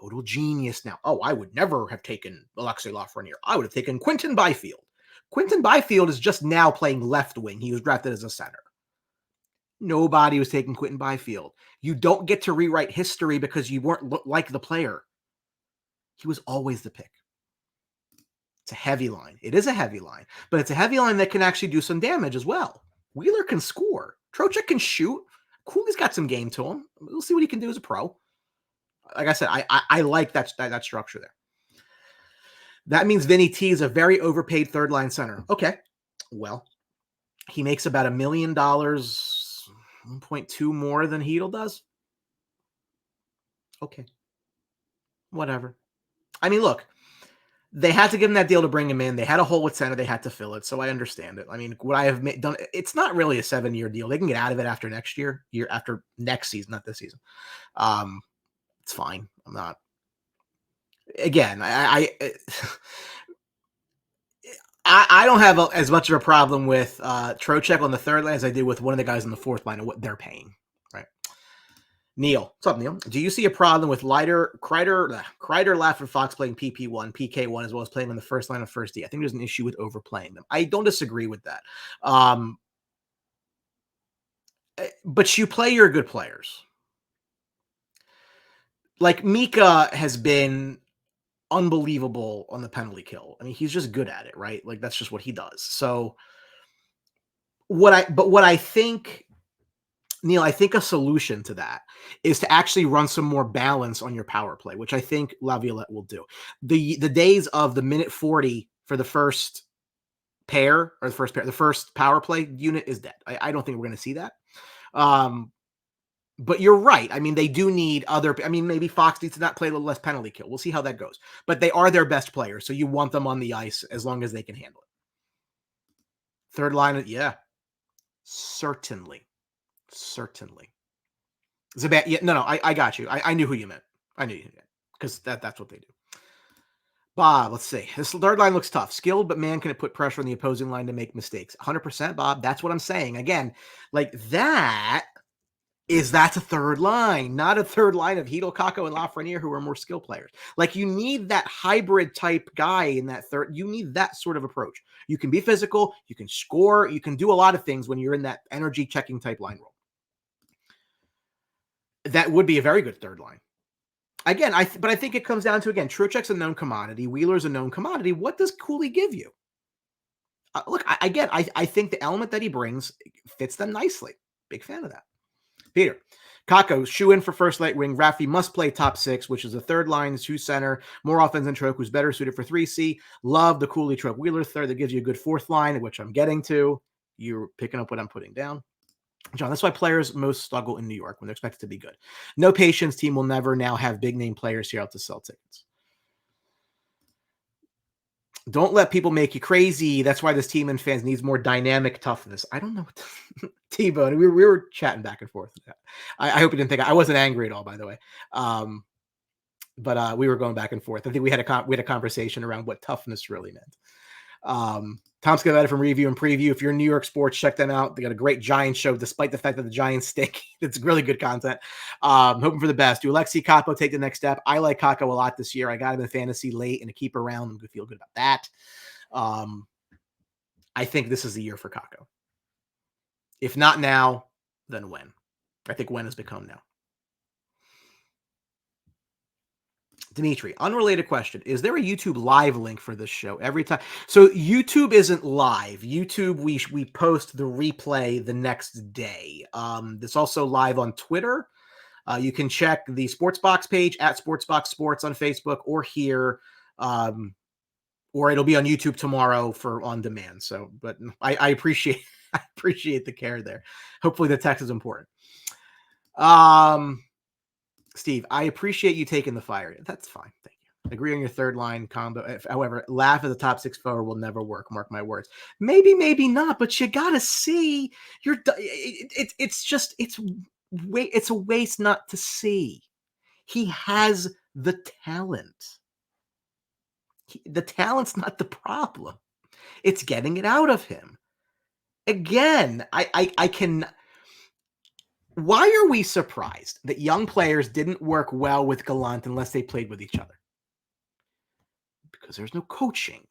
Total genius now. Oh, I would never have taken Alexei Lafreniere. I would have taken Quinton Byfield. Quinton Byfield is just now playing left wing. He was drafted as a center. Nobody was taking Quinton Byfield. You don't get to rewrite history because you weren't like the player. He was always the pick. It's a heavy line. It is a heavy line, but it's a heavy line that can actually do some damage as well. Wheeler can score. Trocheck can shoot. Cooley's got some game to him. We'll see what he can do as a pro. Like I said, I like that structure there. That means Vinny T is a very overpaid third line center. Okay. Well, he makes about $1 million, 1.2 more than Heedle does. Okay. Whatever. I mean, look, they had to give him that deal to bring him in. They had a hole with center. They had to fill it. So I understand it. I mean, what I have done, it's not really a 7-year deal. They can get out of it after next year after next season, not this season. It's fine. I'm not. Again, I don't have as much of a problem with Trocheck on the third line as I did with one of the guys on the 4th line and what they're paying. Right. Neil. What's up, Neil? Do you see a problem with Kreider, Lafford, Fox playing PP1, PK1, as well as playing on the first line of first D? I think there's an issue with overplaying them. I don't disagree with that. But you play your good players. Like Mika has been unbelievable on the penalty kill. I mean, he's just good at it, right? Like that's just what he does. So what I think, Neil, I think a solution to that is to actually run some more balance on your power play, which I think Laviolette will do. The days of the minute 40 for the first pair or the first power play unit is dead. I don't think we're going to see that. But you're right. I mean, they do need maybe Fox needs to not play a little less penalty kill. We'll see how that goes. But they are their best players, so you want them on the ice as long as they can handle it. Third line, yeah. Certainly. Yeah, no, I got you. I knew who you meant. I knew you meant because that's what they do. Bob, let's see. This third line looks tough. Skilled, but man, can it put pressure on the opposing line to make mistakes? 100%, Bob. That's what I'm saying. Again, like that's a third line, not a third line of Hedel, Kakko, and Lafreniere, who are more skill players. Like, you need that hybrid type guy in that third. You need that sort of approach. You can be physical, you can score, you can do a lot of things when you're in that energy checking type line role. That would be a very good third line. Again, but I think it comes down to, again, Trocheck's a known commodity. Wheeler's a known commodity. What does Cuylle give you? Look, I think the element that he brings fits them nicely. Big fan of that. Peter, Kakko, shoe in for first light wing. Raffi must play top six, which is a third line, shoe center, more offense than Troke, who's better suited for 3C. Love the Cuylle Troke Wheeler third. That gives you a good fourth line, which I'm getting to. You're picking up what I'm putting down. John, that's why players most struggle in New York when they're expected to be good. No patience. Team will never now have big name players here out to sell tickets. Don't let people make you crazy. That's why this team and fans needs more dynamic toughness. I don't know. T-Bone, we were chatting back and forth. I hope you didn't think I wasn't angry at all, by the way. But we were going back and forth. I think we had a conversation around what toughness really meant. Tom Scavetta from Review and Preview. If you're in New York sports, check them out. They got a great Giants show, despite the fact that the Giants stink. It's really good content. Hoping for the best. Do Alexei Kakko take the next step? I like Kakko a lot this year. I got him in fantasy late in a keeper round. I'm going to feel good about that. I think this is the year for Kakko. If not now, then when? I think when has become now. Dimitri, unrelated question. Is there a YouTube live link for this show every time? So YouTube isn't live. YouTube, we post the replay the next day. It's also live on Twitter. You can check the Sportsbox page at Sportsbox Sports on Facebook or here, or it'll be on YouTube tomorrow for on demand. So, but I appreciate the care there. Hopefully the text is important. Steve, I appreciate you taking the fire. That's fine. Thank you. Agree on your third line combo. However, laugh as a top six forward will never work. Mark my words. Maybe not, but you got to see. It's a waste not to see. He has the talent. The talent's not the problem. It's getting it out of him. Again, I can... Why are we surprised that young players didn't work well with Gallant unless they played with each other? Because there's no coaching.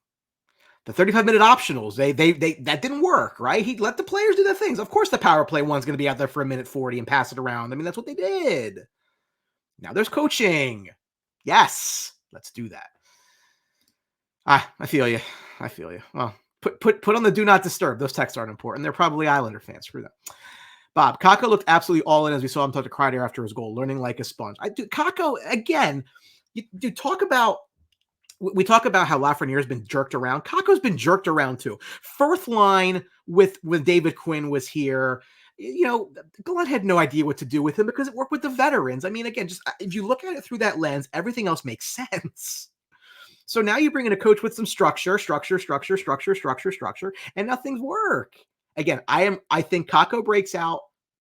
The 35-minute optionals, they that didn't work, right? He let the players do their things. Of course, the power play one's going to be out there for a minute 40 and pass it around. I mean, that's what they did. Now there's coaching. Yes, let's do that. I feel you. Well, put on the do not disturb. Those texts aren't important. They're probably Islander fans. Screw them. Bob, Kakko looked absolutely all in as we saw him talk to Kreider after his goal, learning like a sponge. Kakko, again, we talk about how Lafreniere has been jerked around. Kakko's been jerked around too. Fourth line with David Quinn was here. Gallant had no idea what to do with him because it worked with the veterans. I mean, again, just if you look at it through that lens, everything else makes sense. So now you bring in a coach with some structure, and now things work. Again, I think Kakko breaks out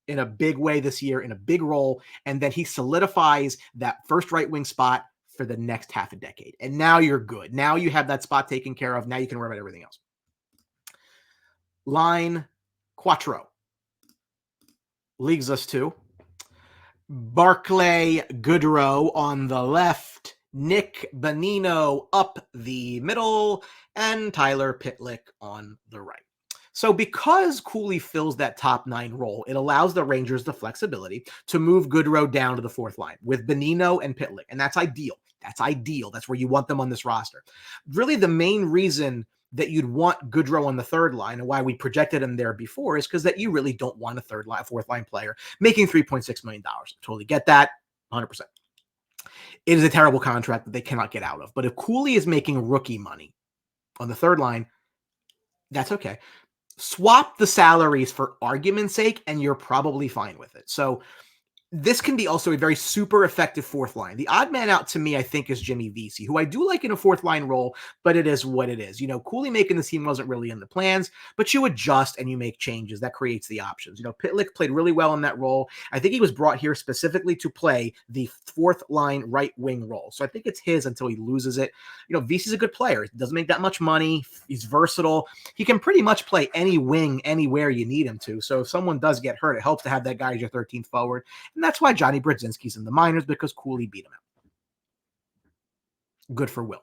in a big way this year, in a big role, and then he solidifies that first right wing spot for the next half a decade. And now you're good. Now you have that spot taken care of. Now you can worry about everything else. Line Quattro leads us to Barclay Goodrow on the left, Nick Bonino up the middle, and Tyler Pitlick on the right. So because Cuylle fills that top nine role, it allows the Rangers the flexibility to move Goodrow down to the fourth line with Bonino and Pitlick. And that's ideal. That's where you want them on this roster. Really, the main reason that you'd want Goodrow on the third line and why we projected him there before is because that you really don't want a fourth line player making $3.6 million. Totally get that. 100%. It is a terrible contract that they cannot get out of. But if Cuylle is making rookie money on the third line, that's okay. Swap the salaries for argument's sake, and you're probably fine with it. So this can be also a very super effective fourth line. The odd man out to me, I think, is Jimmy Vesey, who I do like in a fourth line role, but it is what it is. Cuylle making the team wasn't really in the plans, but you adjust and you make changes. That creates the options. Pitlick played really well in that role. I think he was brought here specifically to play the fourth line right wing role. So I think it's his until he loses it. Vesey's a good player. He doesn't make that much money. He's versatile. He can pretty much play any wing anywhere you need him to. So if someone does get hurt, it helps to have that guy as your 13th forward. And that's why Johnny Brodzinski's in the minors, because Cuylle beat him out. Good for Will.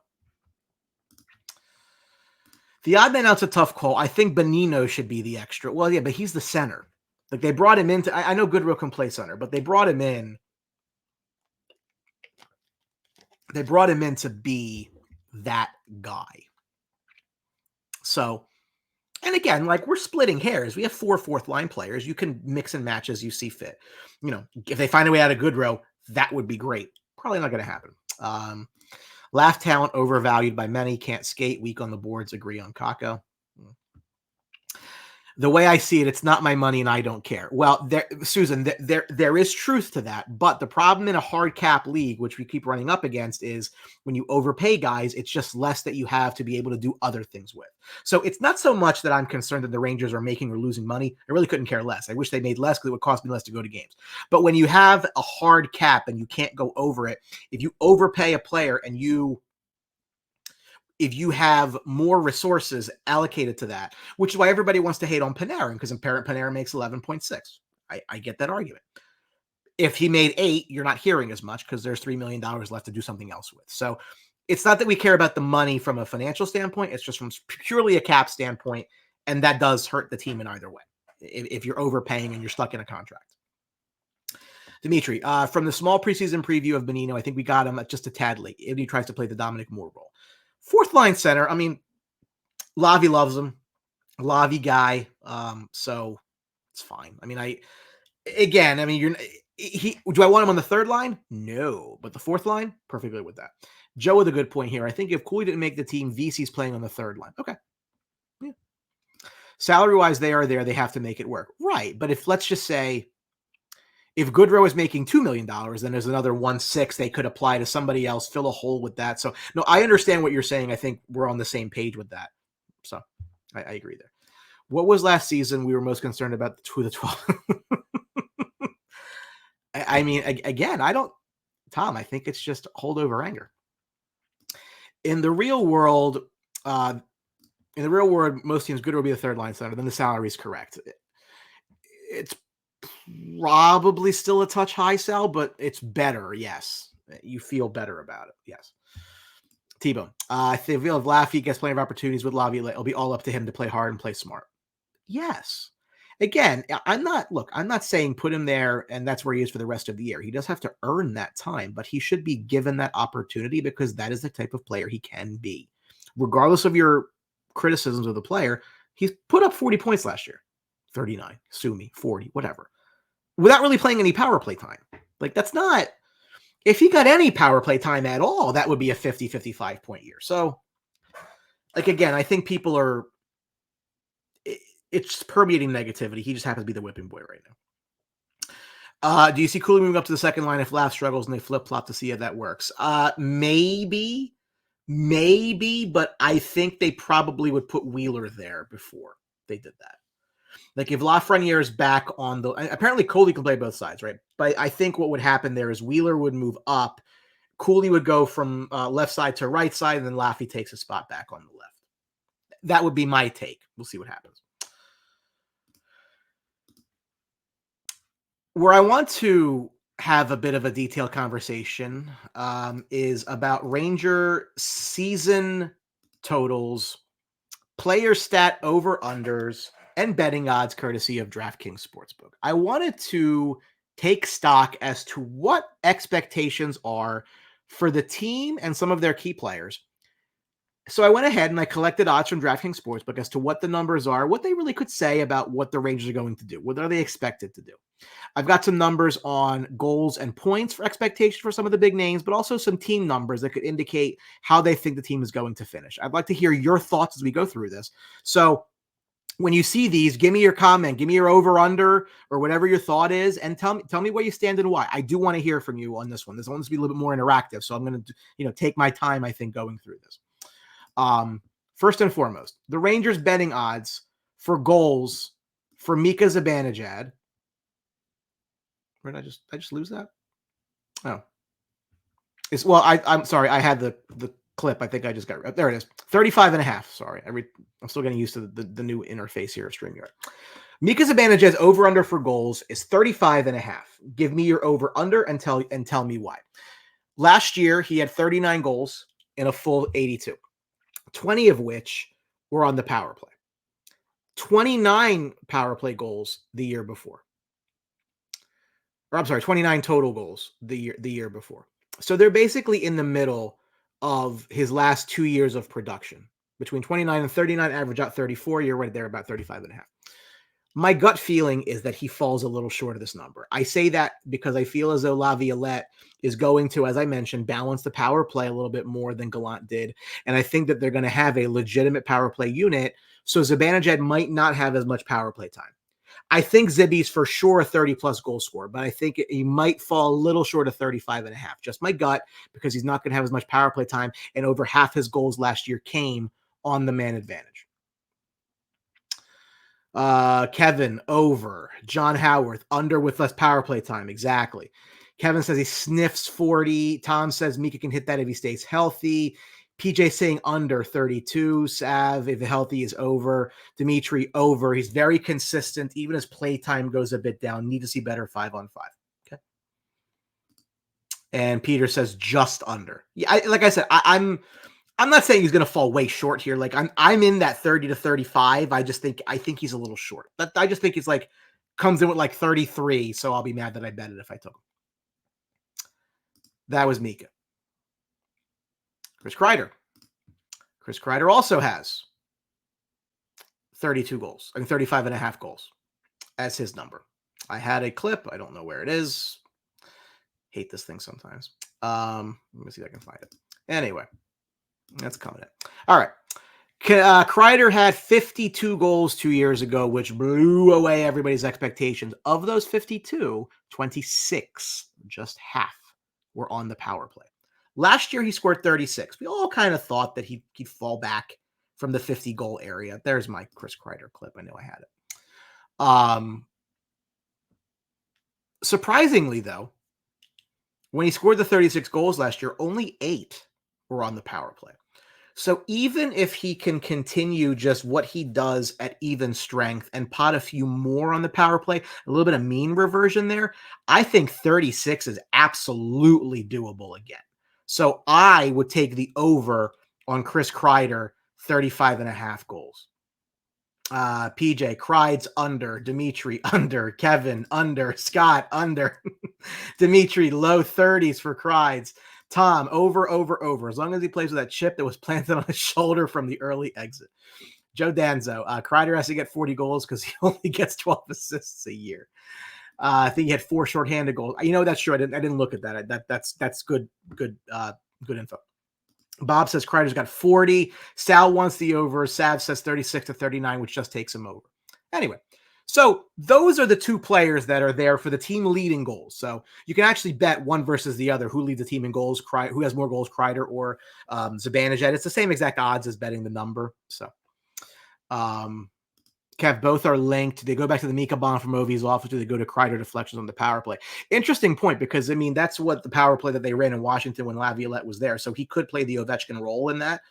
The odd man out's a tough call. I think Bonino should be the extra. Well, yeah, but he's the center. Like, they brought him in to, I know Goodrow can play center, but they brought him in. They brought him in to be that guy. So, and again, like, we're splitting hairs. We have 4 fourth line players. You can mix and match as you see fit. If they find a way out of Goodrow, that would be great. Probably not going to happen. Laugh talent overvalued by many. Can't skate. Weak on the boards. Agree on Kako. The way I see it, it's not my money and I don't care. Well, Susan, there is truth to that. But the problem in a hard cap league, which we keep running up against, is when you overpay guys, it's just less that you have to be able to do other things with. So it's not so much that I'm concerned that the Rangers are making or losing money. I really couldn't care less. I wish they made less because it would cost me less to go to games. But when you have a hard cap and you can't go over it, if you overpay a player and if you have more resources allocated to that, which is why everybody wants to hate on Panarin, because Panarin makes 11.6. I get that argument. If he made 8, you're not hearing as much because there's $3 million left to do something else with. So it's not that we care about the money from a financial standpoint. It's just from purely a cap standpoint. And that does hurt the team in either way if you're overpaying and you're stuck in a contract. Dimitri, from the small preseason preview of Bonino, I think we got him at just a tad late. If he tries to play the Dominic Moore role. Fourth line center, I mean, Lavi loves him. Lavi guy. So it's fine. I mean, do I want him on the third line? No. But the fourth line, perfectly with that. Joe with a good point here. I think if Cuylle didn't make the team, Vesey's playing on the third line. Okay. Yeah. Salary-wise, they are there. They have to make it work. Right. But let's just say, if Goodrow is making $2 million, then there's another 1.6 they could apply to somebody else, fill a hole with that. So, no, I understand what you're saying. I think we're on the same page with that. So, I agree there. What was last season we were most concerned about the 12? I mean, again, Tom, I think it's just holdover anger. In the real world, most teams, Goodrow will be the third line center. Then the salary is correct. It's probably still a touch high, Sal, but it's better. Yes. You feel better about it. Yes. T-Bone. I think if Laffy gets plenty of opportunities with Lavi, it'll be all up to him to play hard and play smart. Yes. Again, I'm not saying put him there and that's where he is for the rest of the year. He does have to earn that time, but he should be given that opportunity because that is the type of player he can be. Regardless of your criticisms of the player, he's put up 40 points last year. 39, sue me, 40, whatever. Without really playing any power play time. Like, that's not, if he got any power play time at all, that would be a 50, 55 point year. So, like, again, I think people are, it's permeating negativity. He just happens to be the whipping boy right now. Do you see Cuylle moving up to the second line if Laugh struggles and they flip-flop to see if that works? Maybe, but I think they probably would put Wheeler there before they did that. Like, if Lafreniere is back on apparently Cuylle can play both sides, right? But I think what would happen there is Wheeler would move up. Cuylle would go from left side to right side, and then Laffy takes a spot back on the left. That would be my take. We'll see what happens. Where I want to have a bit of a detailed conversation is about Ranger season totals, player stat over-unders, and betting odds courtesy of DraftKings Sportsbook. I wanted to take stock as to what expectations are for the team and some of their key players. So I went ahead and I collected odds from DraftKings Sportsbook as to what the numbers are, what they really could say about what the Rangers are going to do. What are they expected to do? I've got some numbers on goals and points for expectations for some of the big names, but also some team numbers that could indicate how they think the team is going to finish. I'd like to hear your thoughts as we go through this. So when you see these, give me your comment, give me your over under or whatever your thought is, and tell me where you stand and why. I do want to hear from you on this one. This one's to be a little bit more interactive, so I'm going to take my time, I think, going through this. First and foremost, the Rangers betting odds for goals for Mika Zibanejad. Where did I just lose that? Oh, I'm sorry. I had the clip. I think I just got there. It is 35.5. Sorry. I'm still getting used to the new interface here of StreamYard. Mika Zibanejad's over under for goals is 35.5. Give me your over under and tell me why. Last year he had 39 goals in a full 82, 20 of which were on the power play. 29 power play goals the year before. Or I'm sorry, 29 total goals the year before. So they're basically in the middle of his last 2 years of production. Between 29 and 39, average out 34. You're right there, about 35.5. My gut feeling is that he falls a little short of this number. I say that because I feel as though Laviolette is going to, as I mentioned, balance the power play a little bit more than Gallant did. And I think that they're going to have a legitimate power play unit. So Zibanejad might not have as much power play time. I think Zibby's for sure a 30-plus goal scorer, but I think he might fall a little short of 35.5. Just my gut, because he's not going to have as much power play time, and over half his goals last year came on the man advantage. Kevin, over. John Howarth, under with less power play time. Exactly. Kevin says he sniffs 40. Tom says Mika can hit that if he stays healthy. PJ saying under 32. Sav, if healthy, is over. Dimitri, over. He's very consistent. Even as play time goes a bit down. Need to see better 5-on-5. Okay. And Peter says just under. Yeah, like I said, I'm not saying he's going to fall way short here. Like I'm in that 30 to 35. I think he's a little short. But I just think he's like comes in with like 33. So I'll be mad that I bet it if I took him. That was Mika. Chris Kreider. Chris Kreider also has 32 goals and 35.5 goals as his number. I had a clip. I don't know where it is. Hate this thing sometimes. Let me see if I can find it. Anyway, that's coming in. All right. Kreider had 52 goals 2 years ago, which blew away everybody's expectations. Of those 52, 26, just half, were on the power play. Last year, he scored 36. We all kind of thought that he'd fall back from the 50-goal area. There's my Chris Kreider clip. I know I had it. Surprisingly, though, when he scored the 36 goals last year, only 8 were on the power play. So even if he can continue just what he does at even strength and pot a few more on the power play, a little bit of mean reversion there, I think 36 is absolutely doable again. So I would take the over on Chris Kreider, 35.5 goals. PJ, Kreids under, Dimitri under, Kevin under, Scott under, Dimitri low 30s for Kreids. Tom, over. As long as he plays with that chip that was planted on his shoulder from the early exit. Joe Danzo, Kreider has to get 40 goals because he only gets 12 assists a year. I think he had 4 shorthanded goals. That's true. I didn't look at that. That's good info. Bob says Kreider's got 40. Sal wants the over. Sav says 36 to 39, which just takes him over. Anyway, so those are the two players that are there for the team leading goals. So you can actually bet one versus the other who leads the team in goals, who has more goals, Kreider or Zibanejad. It's the same exact odds as betting the number. So, Kev, both are linked. They go back to the Mika Bond from Ovi's office. Do they go to Kreider deflections on the power play? Interesting point, because, that's what the power play that they ran in Washington when Laviolette was there. So he could play the Ovechkin role in that,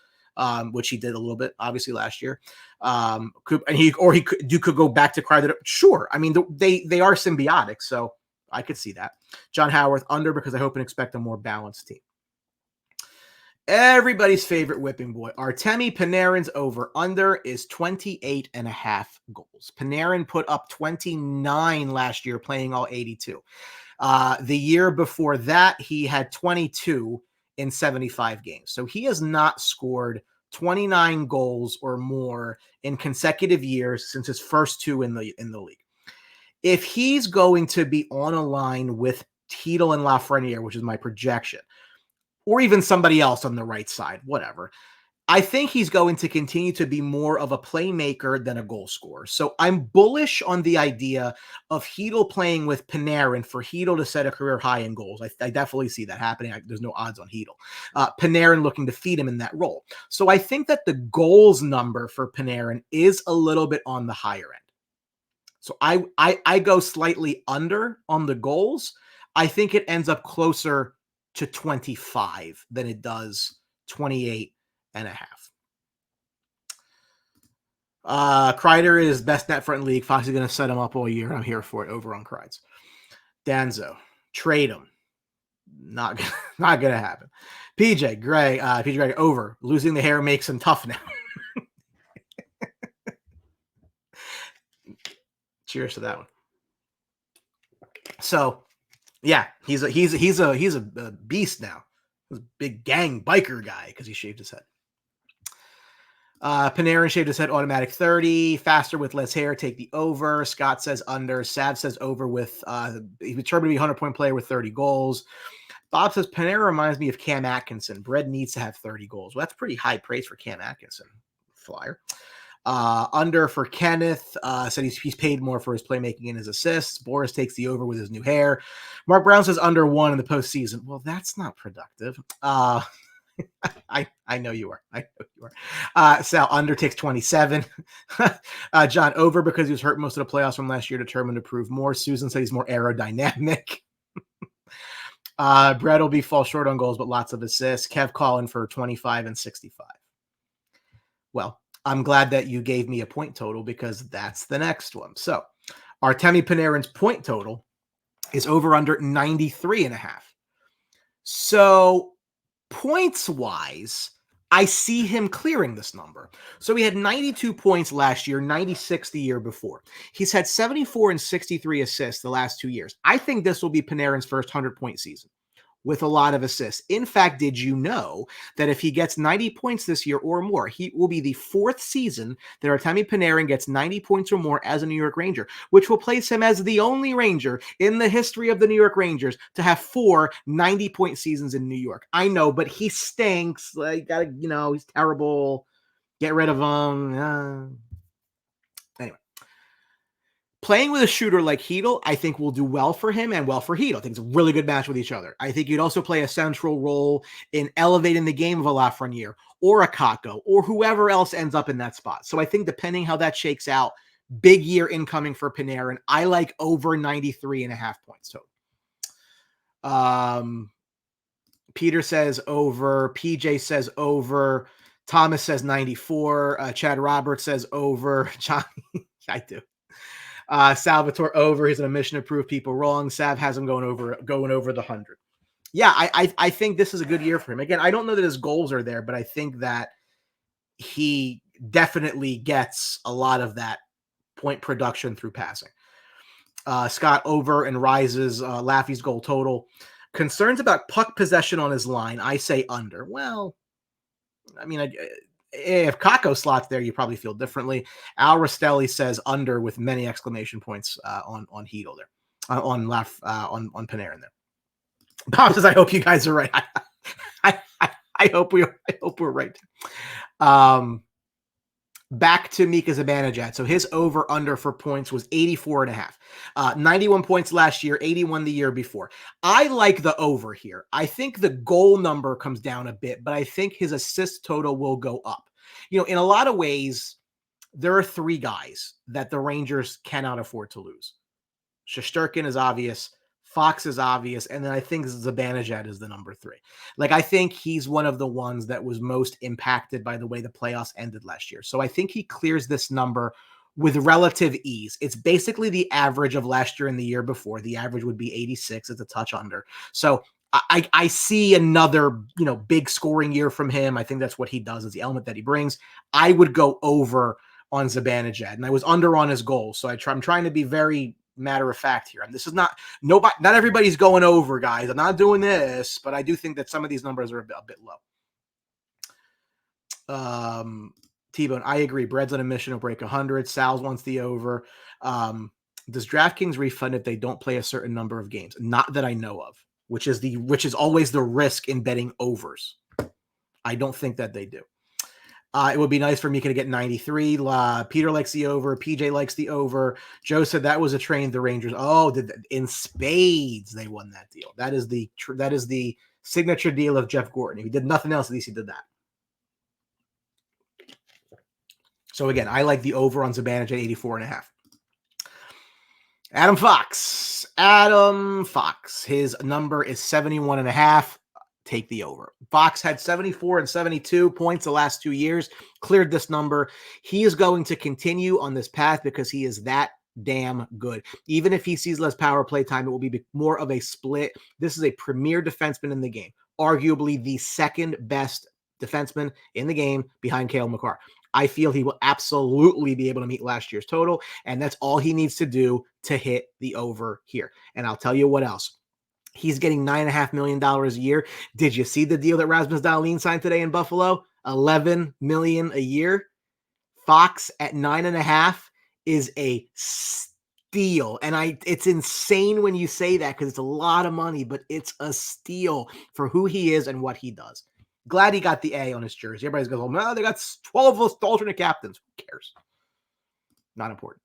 which he did a little bit, obviously, last year. He could go back to Kreider. Sure. They are symbiotic, so I could see that. John Howarth under, because I hope and expect a more balanced team. Everybody's favorite whipping boy, Artemi Panarin's over-under is 28.5 goals. Panarin put up 29 last year, playing all 82. The year before that, he had 22 in 75 games. So he has not scored 29 goals or more in consecutive years since his first 2 in the league. If he's going to be on a line with Chytil and Lafreniere, which is my projection, or even somebody else on the right side, whatever, I think he's going to continue to be more of a playmaker than a goal scorer. So I'm bullish on the idea of Hedl playing with Panarin for Hedl to set a career high in goals. I definitely see that happening. There's no odds on Hedl. Panarin looking to feed him in that role. So I think that the goals number for Panarin is a little bit on the higher end. So I go slightly under on the goals. I think it ends up closer to 25 than it does 28 and a half. Kreider is best net front in league. Fox is going to set him up all year. I'm here for it. Over on Kreids. Danzo, trade him. Not going to happen. PJ Gray, over. Losing the hair makes him tough now. Cheers to that one. So, yeah, he's a beast now. He's a big gang biker guy because he shaved his head. Panarin shaved his head, automatic 30. Faster with less hair, take the over. Scott says under. Sav says over with he's determined to be a 100-point player with 30 goals. Bob says Panarin reminds me of Cam Atkinson. Bread needs to have 30 goals. Well, that's pretty high praise for Cam Atkinson. Flyer. Under for Kenneth. Said he's paid more for his playmaking and his assists. Boris takes the over with his new hair. Mark Brown says under 1 in the postseason. Well, that's not productive. I know you are. I know you are. Sal under takes 27. John over because he was hurt most of the playoffs from last year, determined to prove more. Susan said he's more aerodynamic. Brett will fall short on goals, but lots of assists. Kev calling for 25 and 65. Well, I'm glad that you gave me a point total because that's the next one. So Artemi Panarin's point total is over under 93 and a half. So points wise, I see him clearing this number. So he had 92 points last year, 96 the year before. He's had 74 and 63 assists the last 2 years. I think this will be Panarin's first 100-point season with a lot of assists. In fact, did you know that if he gets 90 points this year or more, he will be the 4th season that Artemi Panarin gets 90 points or more as a New York Ranger, which will place him as the only Ranger in the history of the New York Rangers to have 4 90-point seasons in New York. I know, but he stinks. Like, he's terrible. Get rid of him. Anyway. Playing with a shooter like Hedl, I think will do well for him and well for Hedl. I think it's a really good match with each other. I think you'd also play a central role in elevating the game of a Lafreniere or a Kakko or whoever else ends up in that spot. So I think depending how that shakes out, big year incoming for Panarin. I like over 93 and a half points total. Peter says over. PJ says over. Thomas says 94. Chad Roberts says over. Johnny, I do. Salvatore over. He's on a mission to prove people wrong. Sav has him going over the 100. Yeah, I think this is a good year for him. Again, I don't know that his goals are there, but I think that he definitely gets a lot of that point production through passing. Scott over and rises Laffy's goal total. Concerns about puck possession on his line. I say under. Well, I mean, if Kakko slots there, you probably feel differently. Al Rastelli says under with many exclamation points on Hedl there, on Panarin there. Bob says, "I hope you guys are right." I hope we're right. Back to Mika Zibanejad. So his over under for points was 84 and a half. 91 points last year, 81 the year before. I like the over here. I think the goal number comes down a bit, but I think his assist total will go up. In a lot of ways, there are 3 guys that the Rangers cannot afford to lose. Shesterkin is obvious. Fox is obvious. And then I think Zibanejad is the number 3. Like, I think he's one of the ones that was most impacted by the way the playoffs ended last year. So I think he clears this number with relative ease. It's basically the average of last year and the year before. The average would be 86. It's a touch under. So I see another, big scoring year from him. I think that's what he does, is the element that he brings. I would go over on Zibanejad, and I was under on his goals. So I'm trying to be very matter of fact here. And this is not everybody's going over, guys. I'm not doing this, but I do think that some of these numbers are a bit low. T-Bone, I agree. Bread's on a mission to break 100. Sal's wants the over. Does DraftKings refund if they don't play a certain number of games? Not that I know of, which is always the risk in betting overs. I don't think that they do. It would be nice for Mika to get 93. Peter likes the over. PJ likes the over. Joe said that was a train the Rangers. Oh, in spades they won that deal. That is the signature deal of Jeff Gordon. If he did nothing else, at least he did that. So again, I like the over on Zibanejad at 84.5. Adam Fox. His number is 71.5. Take the over. Fox had 74 and 72 points the last 2 years, cleared this number. He is going to continue on this path because he is that damn good. Even if he sees less power play time, it will be more of a split. This is a premier defenseman in the game, arguably the second best defenseman in the game behind Cale Makar. I feel he will absolutely be able to meet last year's total, and that's all he needs to do to hit the over here. And I'll tell you what else. He's getting $9.5 million a year. Did you see the deal that Rasmus Dahlin signed today in Buffalo? $11 million a year. Fox at 9.5 is a steal. And it's insane when you say that because it's a lot of money, but it's a steal for who he is and what he does. Glad he got the A on his jersey. Everybody's going, no, they got 12 alternate captains. Who cares? Not important.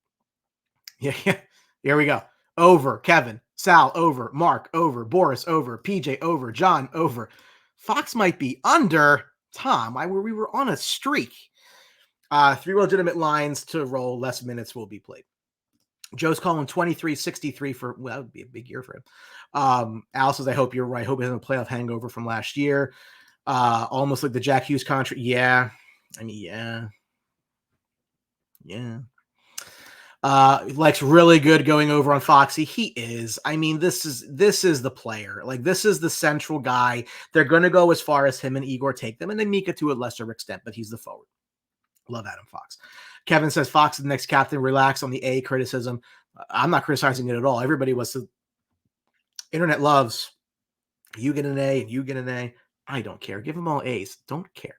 Yeah. Here we go. Over. Kevin. Sal, over. Mark, over. Boris, over. PJ, over. John, over. Fox might be under. Tom, we were on a streak. 3 legitimate lines to roll. Less minutes will be played. Joe's calling 23-63 for, well, that would be a big year for him. Al says, I hope you're right. Hope he has a playoff hangover from last year. Almost like the Jack Hughes contract. Yeah. I mean, yeah. Likes really good going over on Foxy. He is. I mean, this is the player. Like, this is the central guy. They're going to go as far as him and Igor take them, and then Mika to a lesser extent, but he's the forward. Love Adam Fox. Kevin says Fox is the next captain. Relax on the A criticism. I'm not criticizing it at all. Everybody was. Internet loves. You get an A and you get an A. I don't care. Give them all A's. Don't care.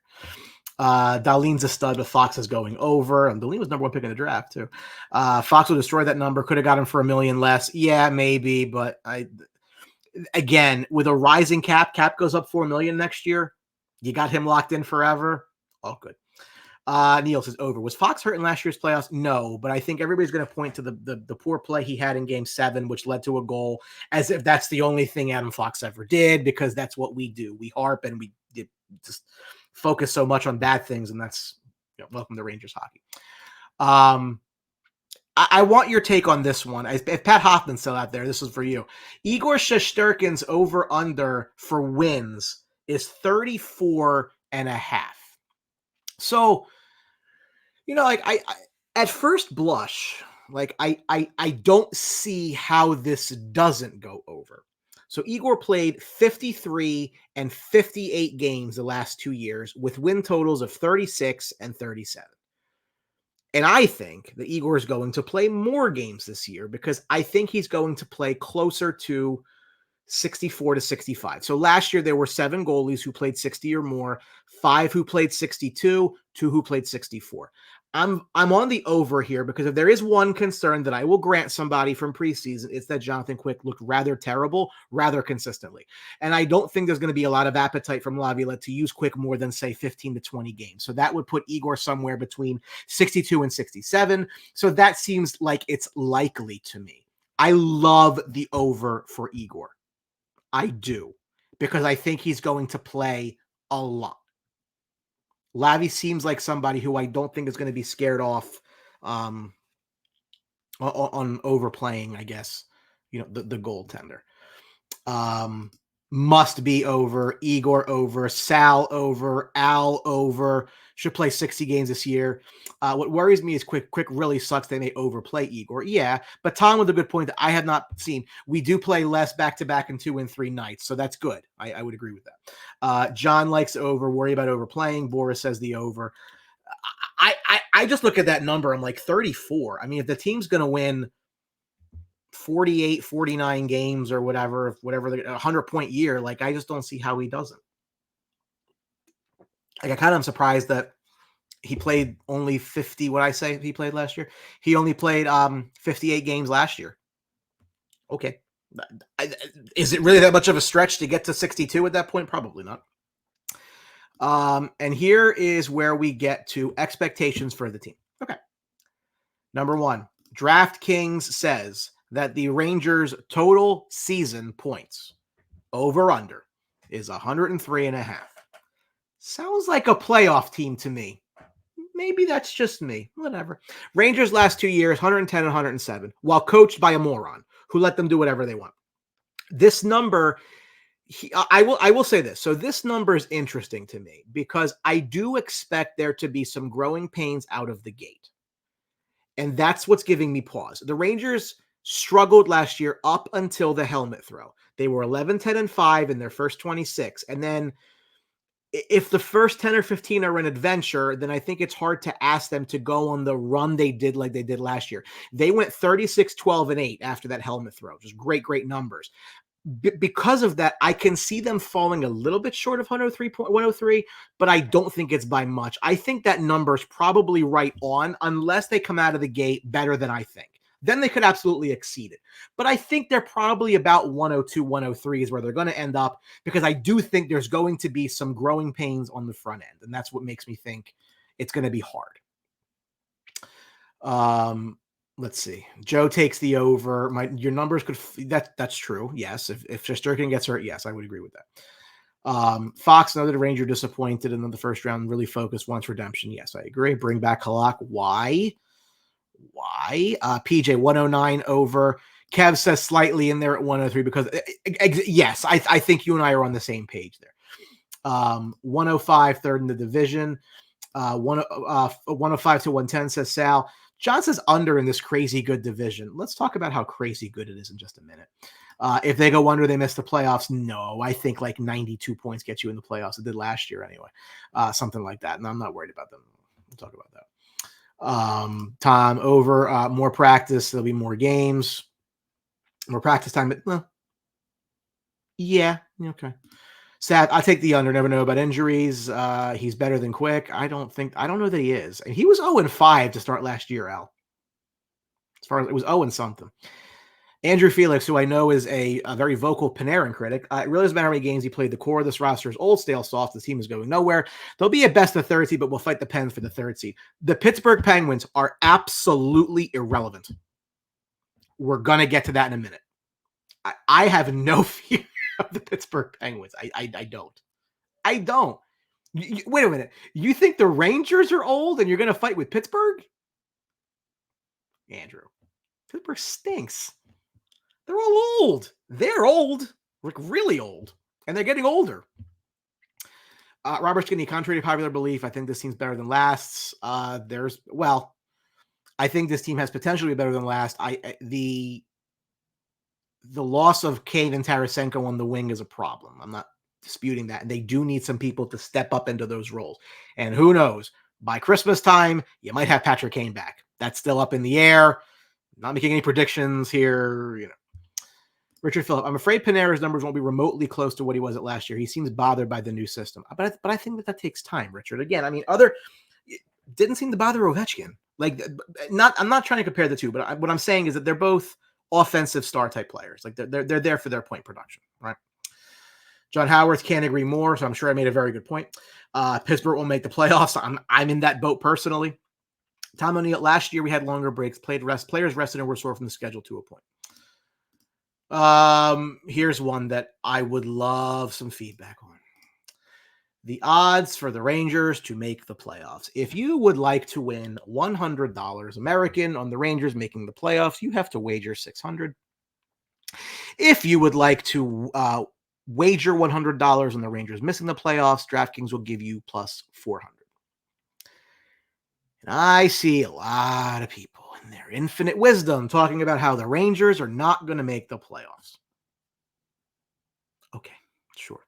Dahlin's a stud, but Fox is going over. And Dahlin was number 1 pick in the draft, too. Fox will destroy that number. Could have got him for $1 million less. Yeah, maybe. But again, with a rising cap goes up $4 million next year. You got him locked in forever. All good. Neil says over. Was Fox hurt in last year's playoffs? No, but I think everybody's going to point to the poor play he had in Game 7, which led to a goal, as if that's the only thing Adam Fox ever did, because that's what we do. We harp and we just focus so much on bad things, and that's welcome to Rangers hockey. I want your take on this one. If Pat Hoffman's still out there, this is for you. Igor Shesterkin's over-under for wins is 34.5. So, like I at first blush, like I don't see how this doesn't go over. So Igor played 53 and 58 games the last 2 years with win totals of 36 and 37. And I think that Igor is going to play more games this year because I think he's going to play closer to 64 to 65. So last year there were 7 goalies who played 60 or more, 5 who played 62, 2 who played 64. I'm on the over here because if there is one concern that I will grant somebody from preseason, it's that Jonathan Quick looked rather terrible, rather consistently. And I don't think there's going to be a lot of appetite from Laviolette to use Quick more than, say, 15 to 20 games. So that would put Igor somewhere between 62 and 67. So that seems like it's likely to me. I love the over for Igor. I do, because I think he's going to play a lot. Lavi seems like somebody who I don't think is going to be scared off on overplaying, I guess, the goaltender. Must be over. Igor over. Sal over. Al over. Should play 60 games this year. What worries me is Quick really sucks. They may overplay Igor. Yeah, but Tom with a good point that I have not seen. We do play less back-to-back and 2 and 3 nights, so that's good. I would agree with that. John likes over. Worry about overplaying. Boris says the over. I just look at that number. I'm like 34. I mean, if the team's going to win 48, 49 games or whatever, a 100-point year, like I just don't see how he doesn't. Like I kind of am surprised that he played only 50. What I say he played last year? He only played 58 games last year. Okay. Is it really that much of a stretch to get to 62 at that point? Probably not. And here is where we get to expectations for the team. Okay. Number one, DraftKings says that the Rangers' total season points over under is 103.5. Sounds like a playoff team to me. Maybe that's just me. Whatever. Rangers last 2 years, 110 and 107, while coached by a moron who let them do whatever they want. This number, I will say this. So this number is interesting to me because I do expect there to be some growing pains out of the gate. And that's what's giving me pause. The Rangers struggled last year up until the helmet throw. They were 11, 10, and 5 in their first 26. And then if the first 10 or 15 are an adventure, then I think it's hard to ask them to go on the run they did like they did last year. They went 36, 12, and 8 after that helmet throw. Just great numbers. Because of that, I can see them falling a little bit short of 103, but I don't think it's by much. I think that number is probably right on, unless they come out of the gate better than I think. Then they could absolutely exceed it. But I think they're probably about 102, 103 is where they're going to end up, because I do think there's going to be some growing pains on the front end, and that's what makes me think it's going to be hard. Let's see. Joe takes the over. Your numbers could that's true. Yes, if Shesterkin gets hurt, yes, I would agree with that. Fox, another Ranger disappointed in the first round, really focused, wants redemption. Yes, I agree. Bring back Halak. Why? PJ 109 over. Kev says slightly in there at 103 because yes, I think you and I are on the same page there. 105 third in the division. 105 to 110 says Sal. John says under in this crazy good division. Let's talk about how crazy good it is in just a minute. If they go under, they miss the playoffs. No, I think like 92 points gets you in the playoffs. It did last year anyway. Something like that. And I'm not worried about them. We'll talk about that. Tom, over. More practice. There'll be more games. More practice time. But, well, yeah. Okay. Sad. I take the under. Never know about injuries. He's better than Quick. I don't know that he is. And he was 0-5 to start last year, Al. As far as it was 0 something. Andrew Felix, who I know is a very vocal Panarin critic, it really doesn't matter how many games he played. The core of this roster is old, stale, soft. The team is going nowhere. They'll be at best the third seed, but we'll fight the Pens for the third seed. The Pittsburgh Penguins are absolutely irrelevant. We're going to get to that in a minute. I have no fear of the Pittsburgh Penguins. I don't. Wait a minute. You think the Rangers are old and you're going to fight with Pittsburgh? Andrew, Pittsburgh stinks. They're all old. They're old, like really old, and they're getting older. Robert Skinny, contrary to popular belief, I think this team's better than last. I think this team has potential to be better than last. The loss of Kane and Tarasenko on the wing is a problem. I'm not disputing that. And they do need some people to step up into those roles. And who knows, by Christmas time, you might have Patrick Kane back. That's still up in the air. Not making any predictions here, Richard Phillip, I'm afraid Panarin's numbers won't be remotely close to what he was at last year. He seems bothered by the new system. But I think that takes time, Richard. Again, I mean, didn't seem to bother Ovechkin. I'm not trying to compare the two, but what I'm saying is that they're both offensive star type players. Like they're there for their point production, right? John Howard can't agree more, so I'm sure I made a very good point. Pittsburgh will make the playoffs. I'm in that boat personally. Tom O'Neill, last year we had longer breaks, players rested and were sore from the schedule to a point. Here's one that I would love some feedback on. The odds for the Rangers to make the playoffs. If you would like to win $100 American on the Rangers making the playoffs, you have to wager $600. If you would like to wager $100 on the Rangers missing the playoffs, DraftKings will give you plus $400. And I see a lot of people in their infinite wisdom talking about how the Rangers are not going to make the playoffs. Okay, sure.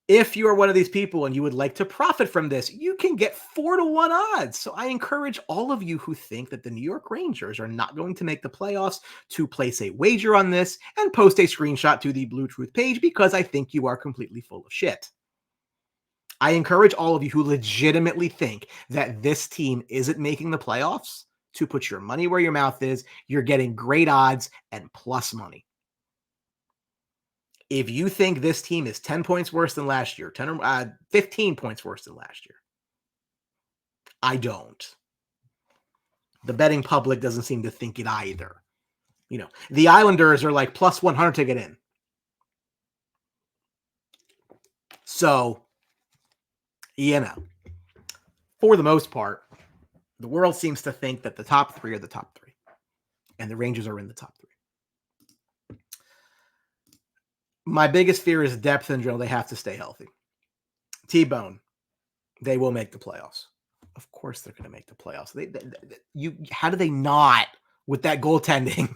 If you are one of these people and you would like to profit from this, you can get 4-1 odds. So I encourage all of you who think that the New York Rangers are not going to make the playoffs to place a wager on this and post a screenshot to the BlueTruth page, because I think you are completely full of shit. I encourage all of you who legitimately think that this team isn't making the playoffs to put your money where your mouth is. You're getting great odds and plus money. If you think this team is 10 points worse than last year, 15 points worse than last year, I don't. The betting public doesn't seem to think it either. The Islanders are like plus 100 to get in. So, for the most part, the world seems to think that the top three are the top three, and the Rangers are in the top three. My biggest fear is depth in general. They have to stay healthy. T-Bone, they will make the playoffs. Of course they're going to make the playoffs. How do they not with that goaltending?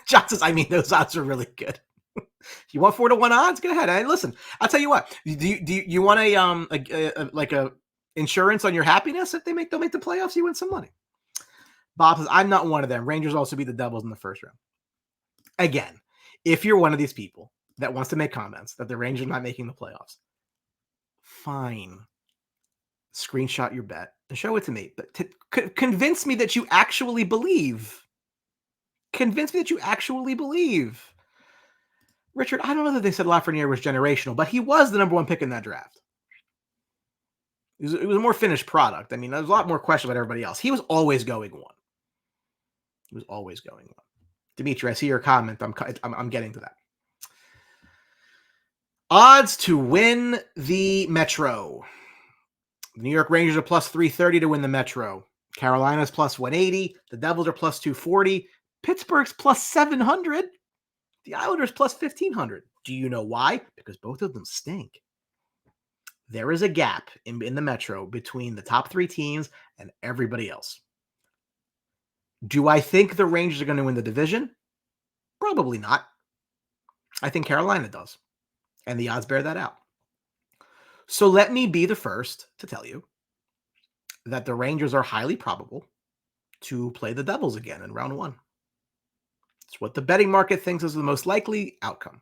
John says, those odds are really good. You want 4-1 odds? Go ahead. And listen, I'll tell you what. Do you want a insurance on your happiness? If they'll make the playoffs, you win some money. Bob says, I'm not one of them. Rangers also beat the Devils in the first round. Again, if you're one of these people that wants to make comments that the Rangers are not making the playoffs, fine. Screenshot your bet and show it to me. But convince me that you actually believe. Convince me that you actually believe. Richard, I don't know that they said Lafreniere was generational, but he was the number one pick in that draft. It was a more finished product. There's a lot more question about everybody else. He was always going one. Dimitri, I see your comment. I'm getting to that. Odds to win the Metro. The New York Rangers are plus 330 to win the Metro. Carolina's plus 180. The Devils are plus 240. Pittsburgh's plus 700. The Islanders plus 1,500. Do you know why? Because both of them stink. There is a gap in the Metro between the top three teams and everybody else. Do I think the Rangers are going to win the division? Probably not. I think Carolina does. And the odds bear that out. So let me be the first to tell you that the Rangers are highly probable to play the Devils again in round one. It's what the betting market thinks is the most likely outcome.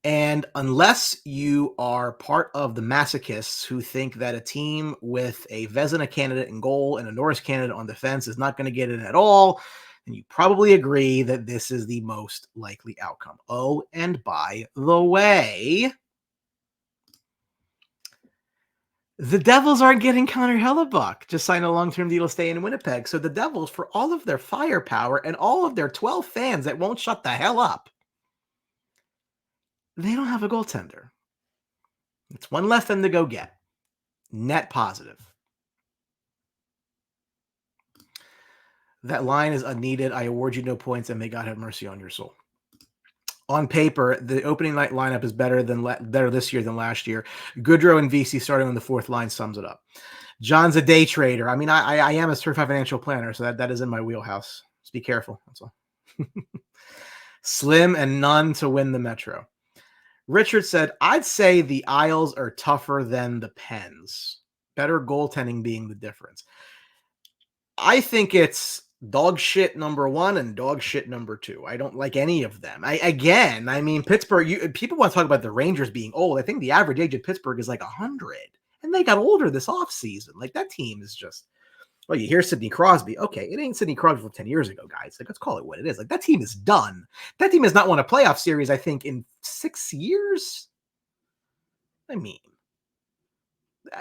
And unless you are part of the masochists who think that a team with a Vezina candidate in goal and a Norris candidate on defense is not going to get in at all, then you probably agree that this is the most likely outcome. Oh, and by the way, the Devils aren't getting Connor Hellebuck. Just signed a long-term deal to stay in Winnipeg. So the Devils, for all of their firepower and all of their 12 fans that won't shut the hell up, they don't have a goaltender. It's one less than to go get. Net positive. That line is unneeded. I award you no points, and may God have mercy on your soul. On paper, the opening night lineup is better this year than last year. Goodrow and VC starting on the fourth line sums it up. John's a day trader. I am a certified financial planner, so that is in my wheelhouse. Just be careful. That's all. Slim and none to win the Metro. Richard said, I'd say the Isles are tougher than the Pens. Better goaltending being the difference. I think it's dog shit number one and dog shit number two. I don't like any of them. Pittsburgh, people want to talk about the Rangers being old. I think the average age of Pittsburgh is like 100. And they got older this offseason. Like, that team is just, well, you hear Sidney Crosby. Okay, it ain't Sidney Crosby from 10 years ago, guys. Like, let's call it what it is. Like, that team is done. That team has not won a playoff series, I think, in 6 years.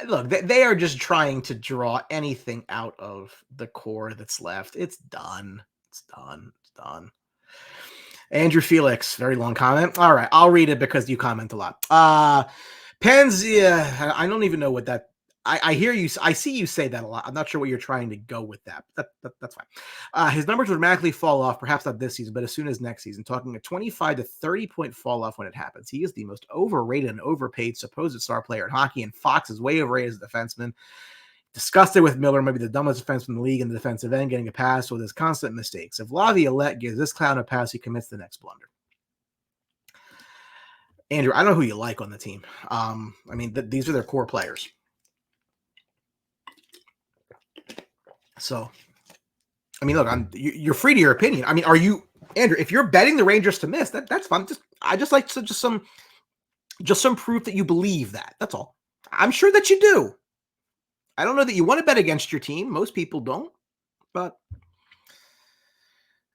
Look, they are just trying to draw anything out of the core that's left. It's done. It's done. Andrew Felix, very long comment. All right, I'll read it because you comment a lot. Pens, yeah, I don't even know what that. I hear you. I see you say that a lot. I'm not sure what you're trying to go with that. That's fine. His numbers would dramatically fall off, perhaps not this season, but as soon as next season. Talking a 25 to 30 point fall off when it happens. He is the most overrated and overpaid supposed star player in hockey, and Fox is way overrated as a defenseman. Disgusted with Miller, maybe the dumbest defenseman in the league in the defensive end, getting a pass with his constant mistakes. If Laviolette gives this clown a pass, he commits the next blunder. Andrew, I don't know who you like on the team. These are their core players. So, look, you're free to your opinion. Are you, Andrew? If you're betting the Rangers to miss, that's fun. I just like some proof that you believe that. That's all. I'm sure that you do. I don't know that you want to bet against your team. Most people don't, but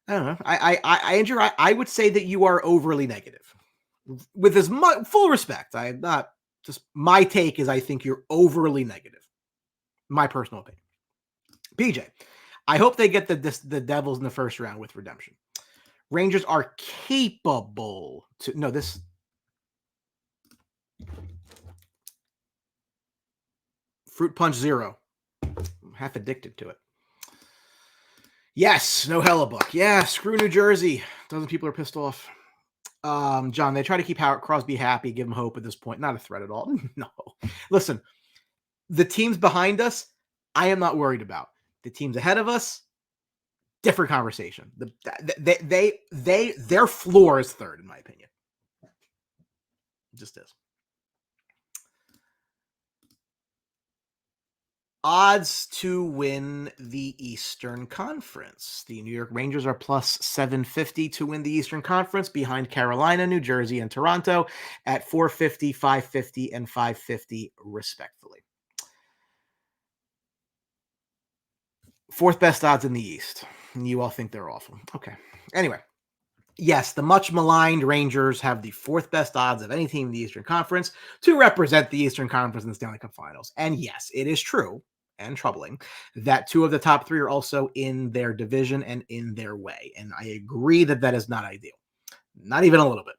I don't know. Andrew, I would say that you are overly negative. With as much full respect, I am not. Just my take is I think you're overly negative. My personal opinion. PJ, I hope they get the Devils in the first round with redemption. Rangers are capable to no this. Fruit Punch Zero. I'm half addicted to it. Yes, no Hellebuck. Yeah, screw New Jersey. Dozen people are pissed off. John, they try to keep Howard Crosby happy, give him hope at this point. Not a threat at all. No. Listen, the teams behind us, I am not worried about. The teams ahead of us, different conversation. Their floor is third, in my opinion. It just is. Odds to win the Eastern Conference. The New York Rangers are plus 750 to win the Eastern Conference behind Carolina, New Jersey, and Toronto at 450, 550, and 550, respectively. Fourth best odds in the East. And you all think they're awful. Okay. Anyway. Yes, the much maligned Rangers have the fourth best odds of any team in the Eastern Conference to represent the Eastern Conference in the Stanley Cup Finals. And yes, it is true and troubling that two of the top three are also in their division and in their way. And I agree that that is not ideal, not even a little bit.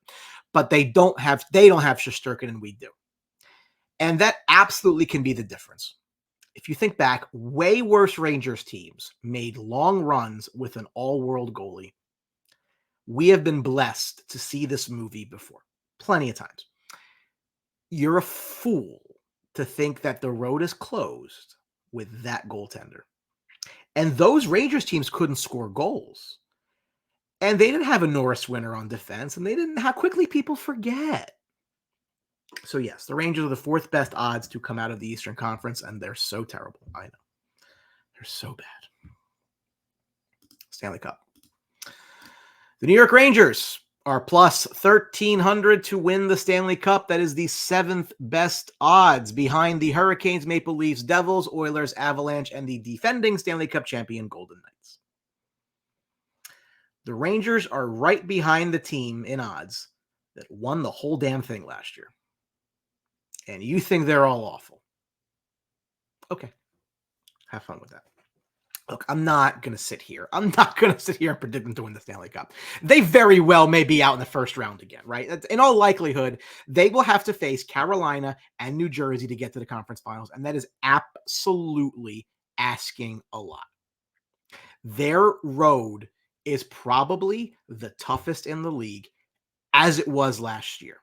But they don't have Shesterkin and we do, and that absolutely can be the difference. If you think back, way worse Rangers teams made long runs with an all-world goalie. We have been blessed to see this movie before, plenty of times. You're a fool to think that the road is closed with that goaltender. And those Rangers teams couldn't score goals. And they didn't have a Norris winner on defense, and they didn't how quickly people forget. So yes, the Rangers are the fourth best odds to come out of the Eastern Conference, and they're so terrible. I know. They're so bad. Stanley Cup. The New York Rangers are plus 1,300 to win the Stanley Cup. That is the seventh best odds behind the Hurricanes, Maple Leafs, Devils, Oilers, Avalanche, and the defending Stanley Cup champion Golden Knights. The Rangers are right behind the team in odds that won the whole damn thing last year. And you think they're all awful. Okay. Have fun with that. Look, I'm not going to sit here. I'm not going to sit here and predict them to win the Stanley Cup. They very well may be out in the first round again, right? In all likelihood, they will have to face Carolina and New Jersey to get to the conference finals, and that is absolutely asking a lot. Their road is probably the toughest in the league, as it was last year.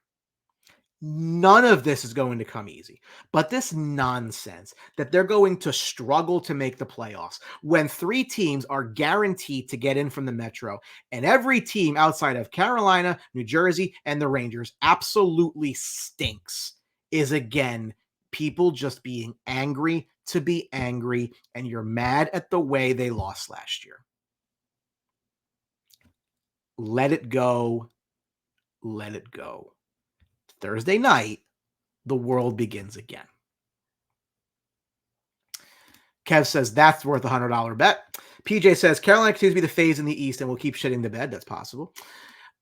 None of this is going to come easy, but this nonsense that they're going to struggle to make the playoffs when three teams are guaranteed to get in from the Metro, and every team outside of Carolina, New Jersey, and the Rangers absolutely stinks, is again people just being angry to be angry, and you're mad at the way they lost last year. Let it go. Let it go. Thursday night, the world begins again. Kev says that's worth a $100 bet. PJ says Carolina continues to be the phase in the East and will keep shitting the bed. That's possible.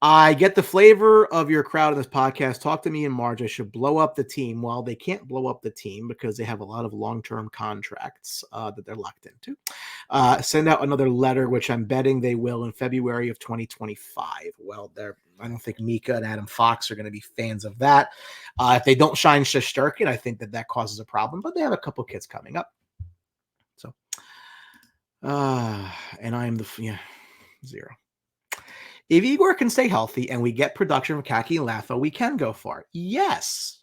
I get the flavor of your crowd in this podcast. Talk to me in March. I should blow up the team. Well, they can't blow up the team because they have a lot of long-term contracts that they're locked into. Send out another letter, which I'm betting they will in February of 2025. Well, I don't think Mika and Adam Fox are going to be fans of that. If they don't shine Shesterkin, I think that causes a problem. But they have a couple kids coming up. So, and I'm zero. If Igor can stay healthy and we get production from Kaki and Lafo, we can go far. Yes.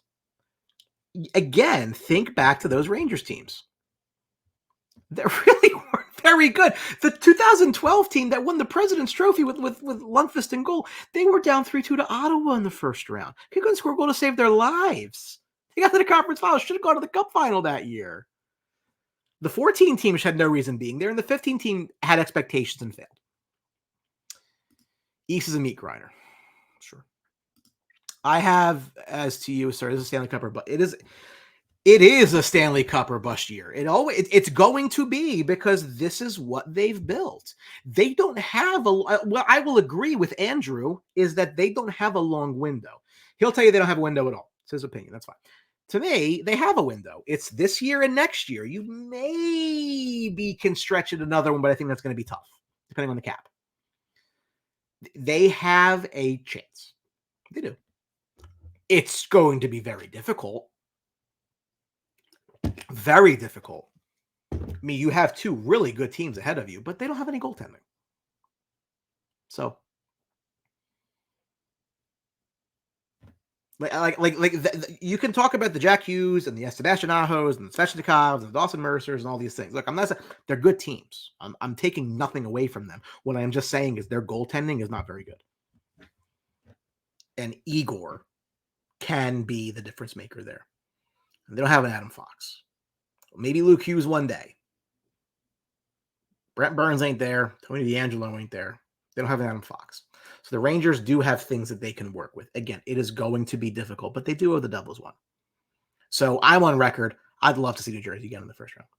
Again, think back to those Rangers teams. They really weren't very good. The 2012 team that won the President's Trophy with Lundqvist in goal, they were down 3-2 to Ottawa in the first round. They couldn't score a goal to save their lives. They got to the conference final. Should have gone to the Cup final that year. The 14 team had no reason being there, and the 15 team had expectations and failed. East is a meat grinder. Sure. I have, as to you, sorry, this is Stanley Cup, but it It is a Stanley Cup or bust year. It's going to be, because this is what they've built. They don't have well, I will agree with Andrew, is that they don't have a long window. He'll tell you they don't have a window at all. It's his opinion. That's fine. To me, they have a window. It's this year and next year. You maybe can stretch it another one, but I think that's going to be tough, depending on the cap. They have a chance. They do. It's going to be very difficult. Very difficult. I mean, you have two really good teams ahead of you, but they don't have any goaltending. So, you can talk about the Jack Hughes and the Sebastian Ahos and the Svechnikovs and the Dawson Mercers and all these things. Look, I'm not saying they're good teams. I'm taking nothing away from them. What I'm just saying is their goaltending is not very good. And Igor can be the difference maker there. And they don't have an Adam Fox. Maybe Luke Hughes one day. Brent Burns ain't there. Tony DeAngelo ain't there. They don't have an Adam Fox. So the Rangers do have things that they can work with. Again, it is going to be difficult, but they do owe the Devils one. So I'm on record. I'd love to see New Jersey get in the first round,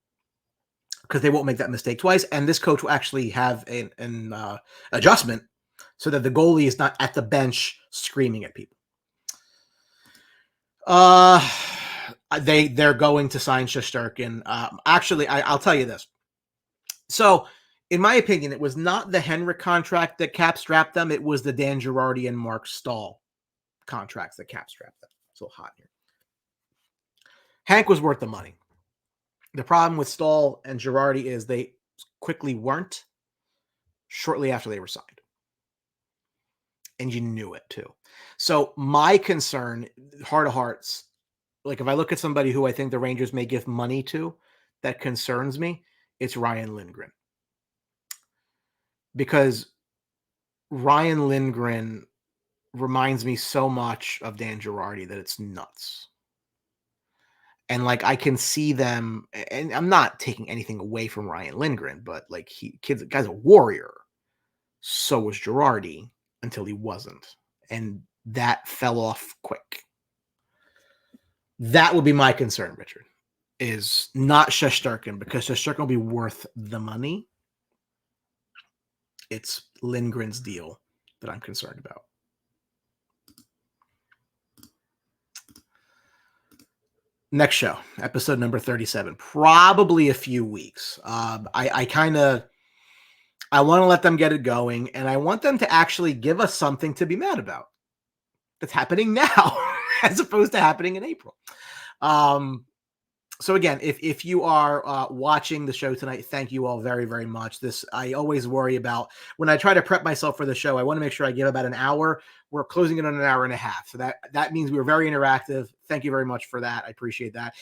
because they won't make that mistake twice. And this coach will actually have an adjustment so that the goalie is not at the bench screaming at people. They're going to sign Shesterkin. Actually, I'll tell you this. So, in my opinion, it was not the Henrik contract that cap strapped them. It was the Dan Girardi and Mark Stahl contracts that cap strapped them. So hot here. Hank was worth the money. The problem with Stahl and Girardi is they quickly weren't shortly after they were signed. And you knew it too. So my concern, heart of hearts, like if I look at somebody who I think the Rangers may give money to that concerns me, it's Ryan Lindgren. Because Ryan Lindgren reminds me so much of Dan Girardi that it's nuts. And like I can see them, and I'm not taking anything away from Ryan Lindgren, but like guy's a warrior. So was Girardi until he wasn't. And that fell off quick. That would be my concern, Richard, is not Shesterkin, because Shesterkin will be worth the money. It's Lindgren's deal that I'm concerned about. Next show, episode number 37, probably a few weeks. I want to let them get it going, and I want them to actually give us something to be mad about that's happening now as opposed to happening in April. So again, if you are watching the show tonight, thank you all very, very much. I always worry about when I try to prep myself for the show. I want to make sure I give about an hour. We're closing it on an hour and a half. So that means we were very interactive. Thank you very much for that. I appreciate that.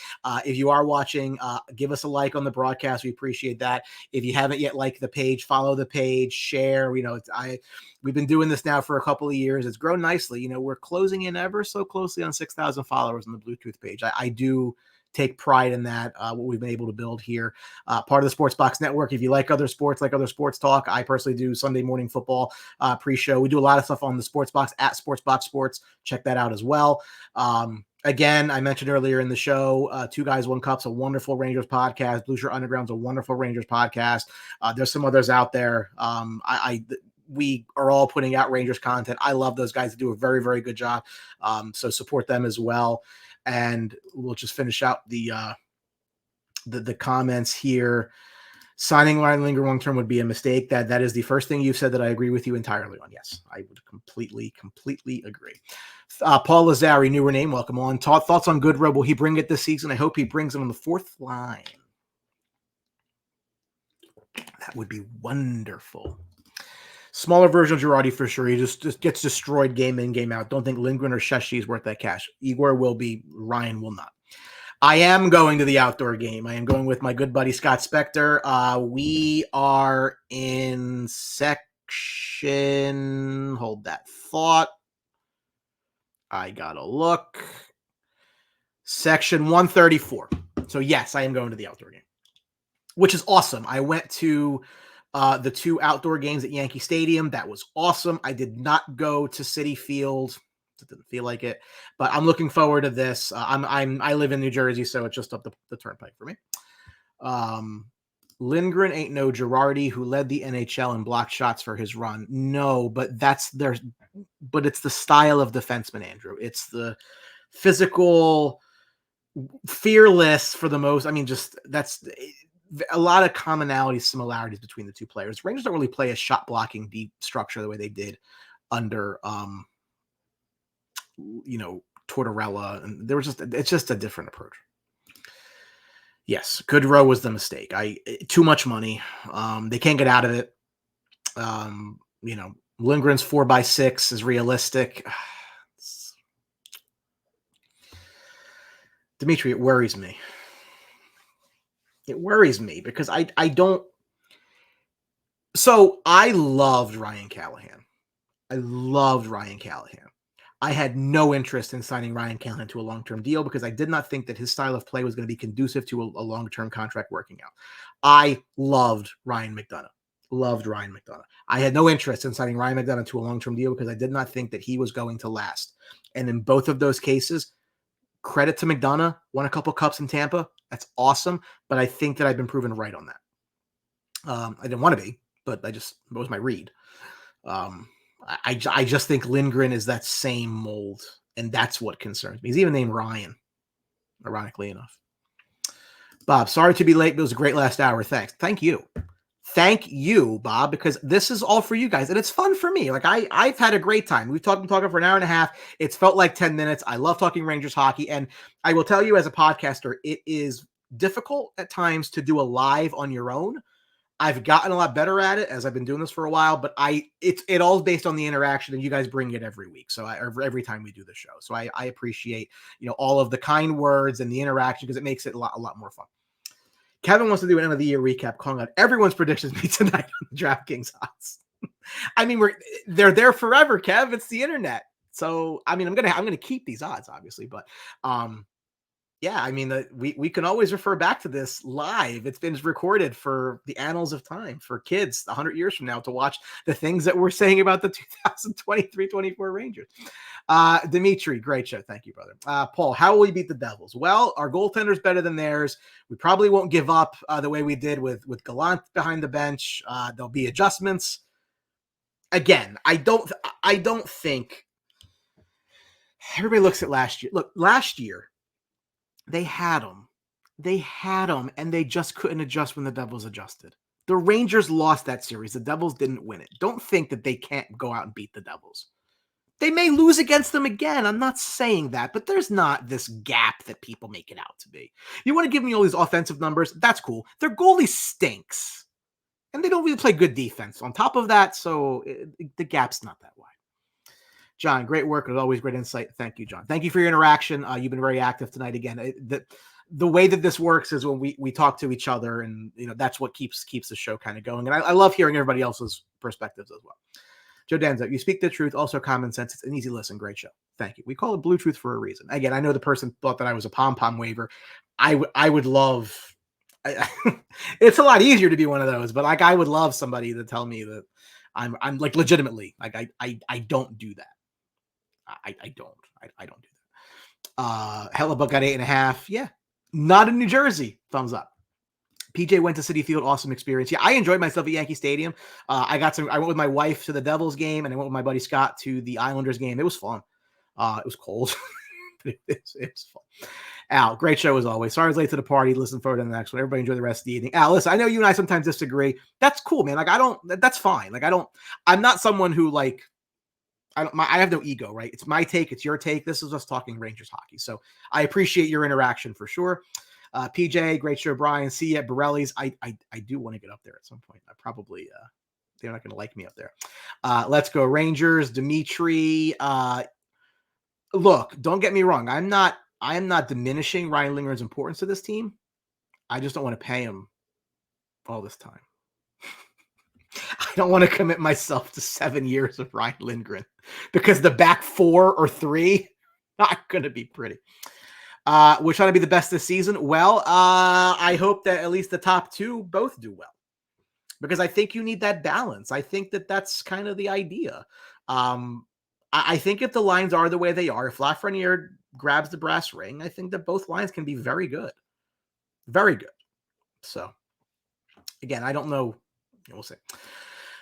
If you are watching, give us a like on the broadcast. We appreciate that. If you haven't yet liked the page, follow the page, share. We've been doing this now for a couple of years. It's grown nicely. We're closing in ever so closely on 6,000 followers on the BlueTruth page. I do take pride in that, what we've been able to build here. Part of the Sports Box Network. If you like other sports talk, I personally do Sunday morning football pre-show. We do a lot of stuff on the Sports Box at Sports Box Sports. Check that out as well. Again, I mentioned earlier in the show, Two Guys, One Cup's a wonderful Rangers podcast. Blue Shirt Underground's a wonderful Rangers podcast. There's some others out there. We are all putting out Rangers content. I love those guys that do a very, very good job. So support them as well. And we'll just finish out the comments here. Signing Ryan Lindgren long-term would be a mistake. That is the first thing you've said that I agree with you entirely on. Yes, I would completely agree. Paul Lazari, newer name, welcome on. Thoughts on Goodrow? Will he bring it this season? I hope he brings it on the fourth line. That would be wonderful. Smaller version of Girardi for sure. He just gets destroyed game in, game out. Don't think Lindgren or Sheshi is worth that cash. Igor will be. Ryan will not. I am going to the outdoor game. I am going with my good buddy Scott Spector. We are in section. Hold that thought. I gotta look. Section 134. So yes, I am going to the outdoor game, which is awesome. I went to the two outdoor games at Yankee Stadium. That was awesome. I did not go to Citi Field. It didn't feel like it, but I'm looking forward to this. I live in New Jersey, so it's just up the turnpike for me. Lindgren ain't no Girardi, who led the NHL in blocked shots for his run. No, but it's the style of defenseman, Andrew. It's the physical, fearless for the most. I mean, just that's a lot of commonalities, similarities between the two players. Rangers don't really play a shot blocking deep structure the way they did under Tortorella, and it's just a different approach. Yes, Goodrow was the mistake. Too much money. They can't get out of it. Lindgren's 4x6 is realistic. Dimitri, it worries me. It worries me because I don't. So I loved Ryan Callahan. I had no interest in signing Ryan Callahan to a long-term deal because I did not think that his style of play was going to be conducive to a long-term contract working out. I loved Ryan McDonagh. I had no interest in signing Ryan McDonagh to a long-term deal because I did not think that he was going to last. And in both of those cases, credit to McDonagh, won a couple cups in Tampa. That's awesome. But I think that I've been proven right on that. I didn't want to be, but that was my read. I just think Lindgren is that same mold, and that's what concerns me. He's even named Ryan, ironically enough. Bob, sorry to be late, but it was a great last hour. Thanks. Thank you, Bob, because this is all for you guys, and it's fun for me. Like I've had a great time. We've been talking for an hour and a half. It's felt like 10 minutes. I love talking Rangers hockey, and I will tell you as a podcaster, it is difficult at times to do a live on your own. I've gotten a lot better at it as I've been doing this for a while, but it all is based on the interaction, and you guys bring it every week. So every time we do the show. So I appreciate, all of the kind words and the interaction because it makes it a lot more fun. Kevin wants to do an end of the year recap, calling out everyone's predictions me tonight on the DraftKings odds. I mean, they're there forever, Kev. It's the internet. So I mean, I'm gonna keep these odds, obviously, but yeah, I mean, we can always refer back to this live. It's been recorded for the annals of time for kids 100 years from now to watch the things that we're saying about the 2023-24 Rangers. Dimitri, great show. Thank you, brother. Paul, how will we beat the Devils? Well, our goaltender's better than theirs. We probably won't give up the way we did with Gallant behind the bench. There'll be adjustments. Again, I don't think everybody looks at last year. Look, last year, they had them, and they just couldn't adjust when the Devils adjusted. The Rangers lost that series. The Devils didn't win it. Don't think that they can't go out and beat the Devils. They may lose against them again. I'm not saying that, but there's not this gap that people make it out to be. You want to give me all these offensive numbers? That's cool. Their goalie stinks, and they don't really play good defense on top of that, so the gap's not that wide. John, great work. As always, great insight. Thank you, John. Thank you for your interaction. You've been very active tonight. Again, the way that this works is when we talk to each other, and that's what keeps the show kind of going. And I love hearing everybody else's perspectives as well. Joe Danza, you speak the truth, also common sense. It's an easy listen. Great show. Thank you. We call it BlueTruth for a reason. Again, I know the person thought that I was a pom-pom waiver. I would love. It's a lot easier to be one of those, but I would love somebody to tell me that I'm like legitimately I don't do that. I don't do that. Hellebuck got 8.5. Yeah. Not in New Jersey. Thumbs up. PJ went to Citi Field. Awesome experience. Yeah, I enjoyed myself at Yankee Stadium. I went with my wife to the Devils game, and I went with my buddy Scott to the Islanders game. It was fun. It was cold. It was fun. Al, great show as always. Sorry I was late to the party. Listen forward to the next one. Everybody enjoy the rest of the evening. Al, listen, I know you and I sometimes disagree. That's cool, man. That's fine. I'm not someone who I have no ego, right? It's my take. It's your take. This is us talking Rangers hockey. So I appreciate your interaction for sure. PJ, great show, Brian. See you at Borelli's. I do want to get up there at some point. I probably, they're not going to like me up there. Let's go Rangers. Dimitri. Look, don't get me wrong. I am not diminishing Ryan Lindgren's importance to this team. I just don't want to pay him all this time. I don't want to commit myself to 7 years of Ryan Lindgren because the back 4 or 3 not going to be pretty. We're trying to be the best this season. Well, I hope that at least the top 2 both do well because I think you need that balance. I think that that's kind of the idea. I think if the lines are the way they are, if Lafreniere grabs the brass ring, I think that both lines can be very good. Very good. So, again, I don't know. We'll see.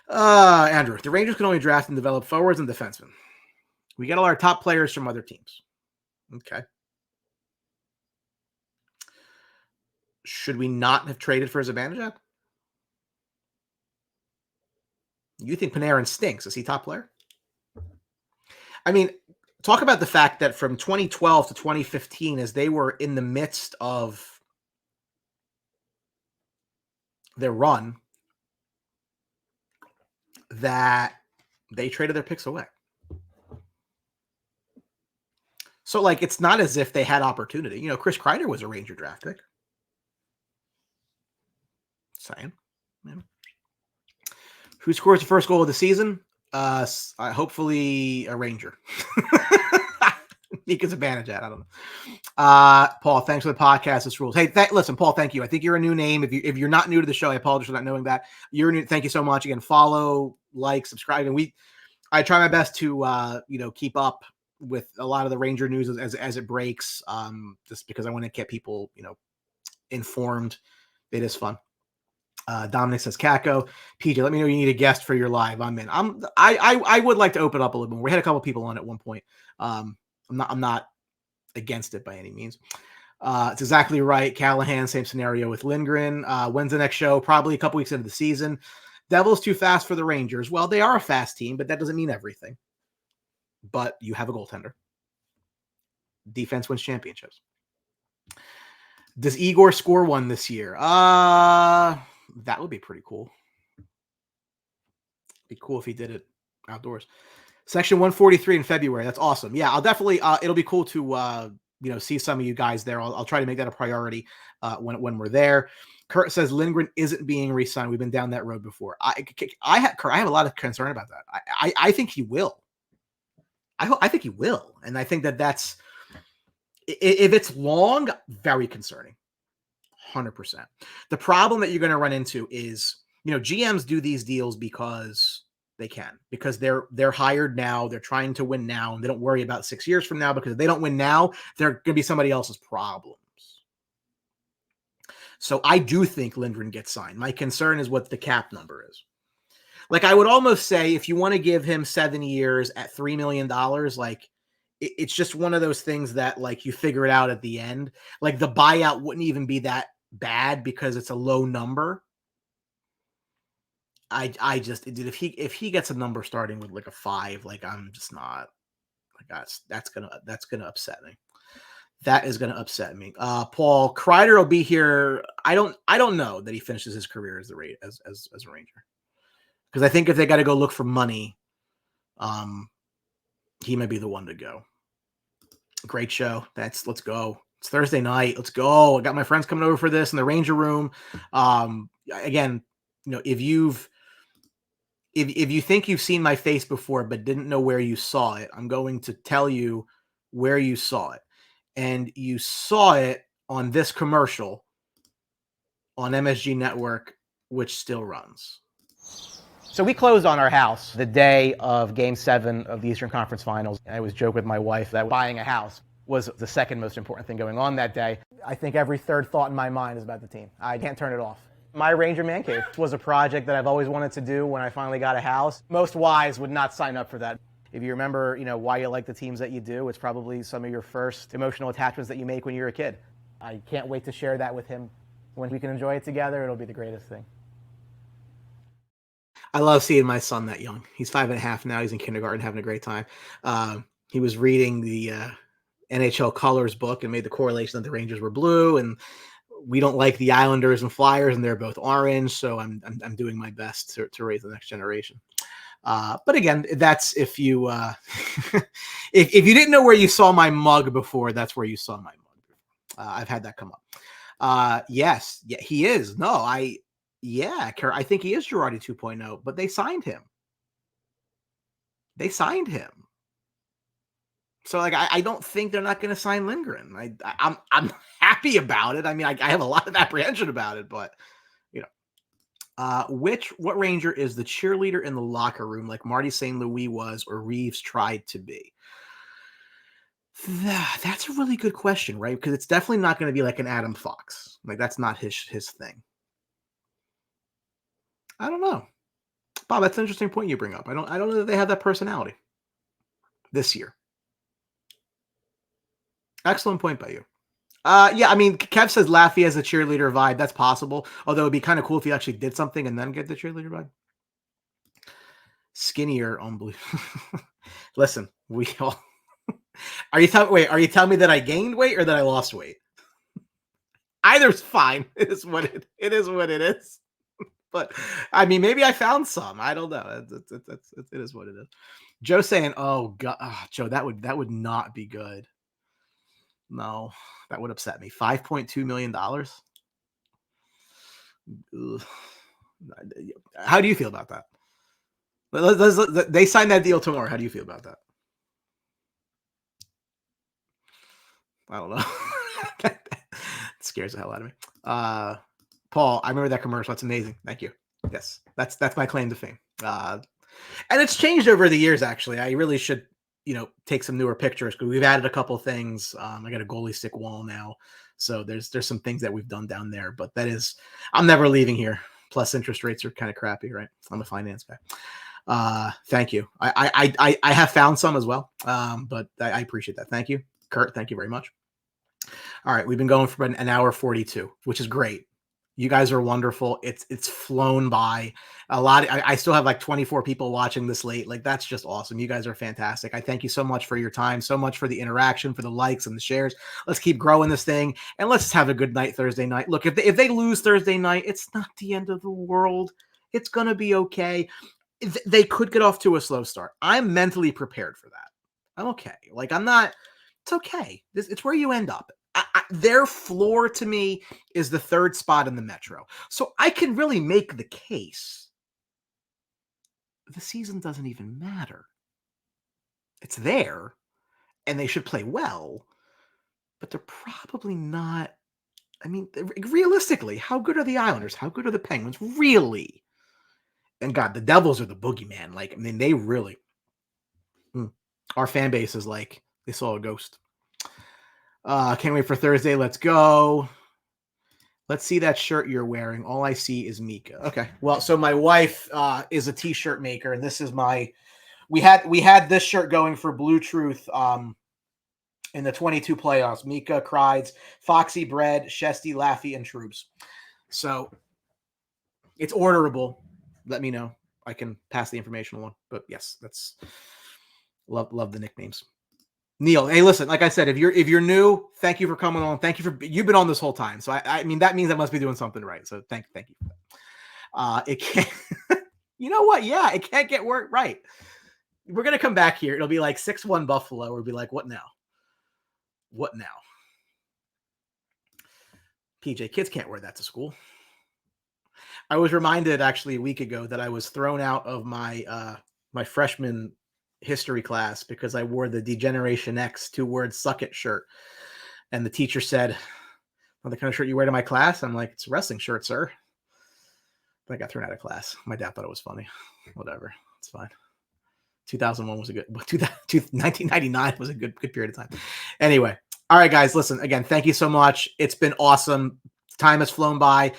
Andrew, the Rangers can only draft and develop forwards and defensemen. We get all our top players from other teams. Okay. Should we not have traded for Zibanejad? You think Panarin stinks? Is he top player? I mean, talk about the fact that from 2012 to 2015, as they were in the midst of their run, that they traded their picks away. So, like, it's not as if they had opportunity. You know, Chris Kreider was a Ranger draft pick. Saying. Yeah. Who scores the first goal of the season? Hopefully a Ranger. Mika Zibanejad. I don't know. Paul, thanks for the podcast. This rules. Hey, listen, Paul, thank you. I think you're a new name. If you're not new to the show, I apologize for not knowing that. You're new. Thank you so much. Again, follow, like, subscribe, and I try my best to keep up with a lot of the Ranger news as it breaks. Just because I want to get people informed. It is fun. Dominic says, Kako, PJ, let me know you need a guest for your live. I'm in. I would like to open up a little more. We had a couple people on at one point. I'm not against it by any means. It's exactly right. Callahan, same scenario with Lindgren. When's the next show? Probably a couple weeks into the season. Devils too fast for the Rangers. Well, they are a fast team, but that doesn't mean everything. But you have a goaltender. Defense wins championships. Does Igor score one this year? That would be pretty cool. Be cool if he did it outdoors. Section 143 in February. That's awesome. Yeah, I'll definitely. It'll be cool to see some of you guys there. I'll try to make that a priority when we're there. Kurt says Lindgren isn't being re-signed. We've been down that road before. I have a lot of concern about that. I think he will. I think he will, and I think that's if it's long, very concerning. 100%. The problem that you're going to run into is, GMs do these deals because they can, because they're hired now. They're trying to win now, and they don't worry about 6 years from now, because if they don't win now, they're going to be somebody else's problems. So I do think Lindgren gets signed. My concern is what the cap number is. Like, I would almost say if you want to give him 7 years at $3 million, like, it's just one of those things that, like, you figure it out at the end. Like, the buyout wouldn't even be that bad because it's a low number. I just, dude, if he gets a number starting with like a 5, like, I'm just not, like, that's gonna upset me. That is gonna upset me. Paul, Kreider will be here. I don't know that he finishes his career as a Ranger, because I think if they got to go look for money, he might be the one to go. Great show. Let's go. It's Thursday night. Let's go. I got my friends coming over for this in the Ranger room. Again, if you think you've seen my face before but didn't know where you saw it, I'm going to tell you where you saw it. And you saw it on this commercial on MSG Network, which still runs. So we closed on our house the day of Game 7 of the Eastern Conference Finals. I always joke with my wife that buying a house was the second most important thing going on that day. I think every third thought in my mind is about the team. I can't turn it off. My Ranger Man Cave was a project that I've always wanted to do when I finally got a house. Most wives would not sign up for that. If you remember, why you like the teams that you do, it's probably some of your first emotional attachments that you make when you're a kid. I can't wait to share that with him. When we can enjoy it together, it'll be the greatest thing. I love seeing my son that young. He's 5.5 now. He's in kindergarten, having a great time. He was reading the NHL Colors book and made the correlation that the Rangers were blue, and we don't like the Islanders and Flyers, and they're both orange. So I'm doing my best to raise the next generation. But again, that's if you if you didn't know where you saw my mug before, that's where you saw my mug. I've had that come up. Yes, yeah, he is. No, I think he is Girardi 2.0, but they signed him. So, like, I don't think they're not going to sign Lindgren. I'm happy about it. I mean, I have a lot of apprehension about it, but What Ranger is the cheerleader in the locker room, like Marty St. Louis was or Reeves tried to be? That's a really good question, right? Because it's definitely not going to be like an Adam Fox. Like that's not his thing. I don't know, Bob. That's an interesting point you bring up. I don't know that they have that personality this year. Excellent point by you. Yeah, I mean, Kev says Laffy has a cheerleader vibe. That's possible. Although it'd be kind of cool if he actually did something and then get the cheerleader vibe. Skinnier on blue. Listen, we all. Are you telling me that I gained weight or that I lost weight? Either's fine. It is what it is. But I mean, maybe I found some. I don't know. It is what it is. Joe saying, "Oh God, Joe, that would not be good." No, that would upset me. $5.2 million. How do you feel about that? They signed that deal tomorrow. How do you feel about that? I don't know. It scares the hell out of me. Paul, I remember that commercial. That's amazing. Thank you. Yes, that's my claim to fame. And it's changed over the years. Actually, I really should, take some newer pictures because we've added a couple things. I got a goalie stick wall now, so there's some things that we've done down there. But I'm never leaving here. Plus, interest rates are kind of crappy, right? I'm a finance guy. Thank you. I have found some as well, but I appreciate that. Thank you, Kurt. Thank you very much. All right, we've been going for an hour 42, which is great. You guys are wonderful. It's flown by. I still have like 24 people watching this late. Like that's just awesome. You guys are fantastic. I thank you so much for your time, so much for the interaction, for the likes and the shares. Let's keep growing this thing, and let's just have a good night Thursday night. Look, if they lose Thursday night, it's not the end of the world. It's gonna be okay. They could get off to a slow start. I'm mentally prepared for that. I'm okay. Like I'm not. It's okay. It's where you end up. Their floor to me is the third spot in the Metro. So I can really make the case. The season doesn't even matter. It's there, and they should play well, but they're probably not. I mean, realistically, how good are the Islanders? How good are the Penguins? Really? And God, the Devils are the boogeyman. Like, I mean, they really. Our fan base is like, they saw a ghost. Can't wait for Thursday. Let's go. Let's see that shirt you're wearing. All I see is Mika. Okay. Well, so my wife is a t-shirt maker, and this is we had this shirt going for BlueTruth in the 22 playoffs. Mika, Crides, Foxy, Bread, Shesty, Laffy, and Troops. So it's orderable. Let me know. I can pass the information along. But yes, that's love the nicknames. Neil, hey, listen, like I said, if you're new, thank you for coming on. You've been on this whole time. So I mean, that means I must be doing something right. So thank you for that. It can't, you know what? Yeah, it can't get work right. We're going to come back here. It'll be like 6-1 Buffalo. We'll be like, what now? What now? PJ, kids can't wear that to school. I was reminded actually a week ago that I was thrown out of my freshman history class because I wore the Degeneration X 2-word suck it shirt. And the teacher said, well, the kind of shirt you wear to my class? I'm like, it's a wrestling shirt, sir. But I got thrown out of class. My dad thought it was funny. Whatever. It's fine. 2001 was 1999 was a good period of time. Anyway. All right, guys, listen, again, thank you so much. It's been awesome. Time has flown by.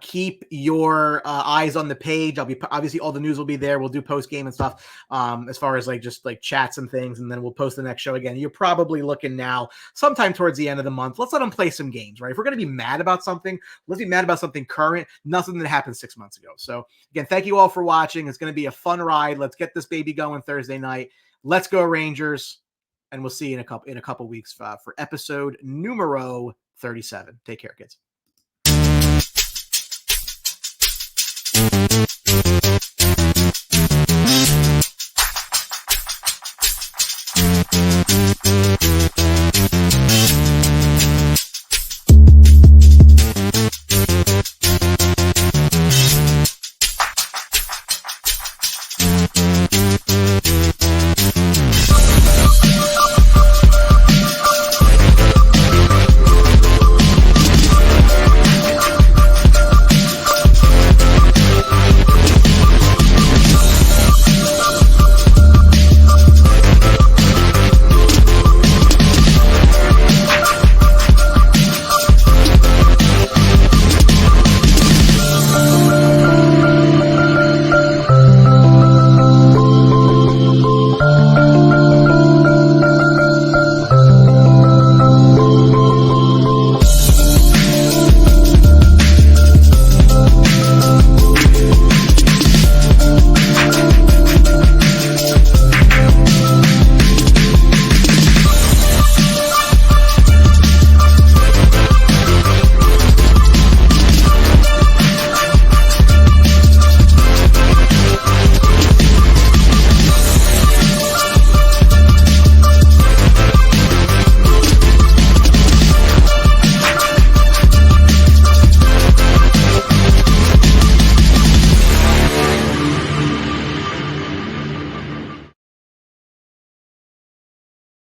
Keep your eyes on the page. Obviously all the news will be there. We'll do post game and stuff as far as just chats and things, and then we'll post the next show again. You're probably looking now sometime towards the end of the month. Let's let them play some games, right? If we're going to be mad about something, let's be mad about something current, nothing that happened 6 months ago. So again, thank you all for watching. It's going to be a fun ride. Let's get this baby going Thursday night. Let's go Rangers. And we'll see you in a couple weeks for episode numero 37. Take care, kids.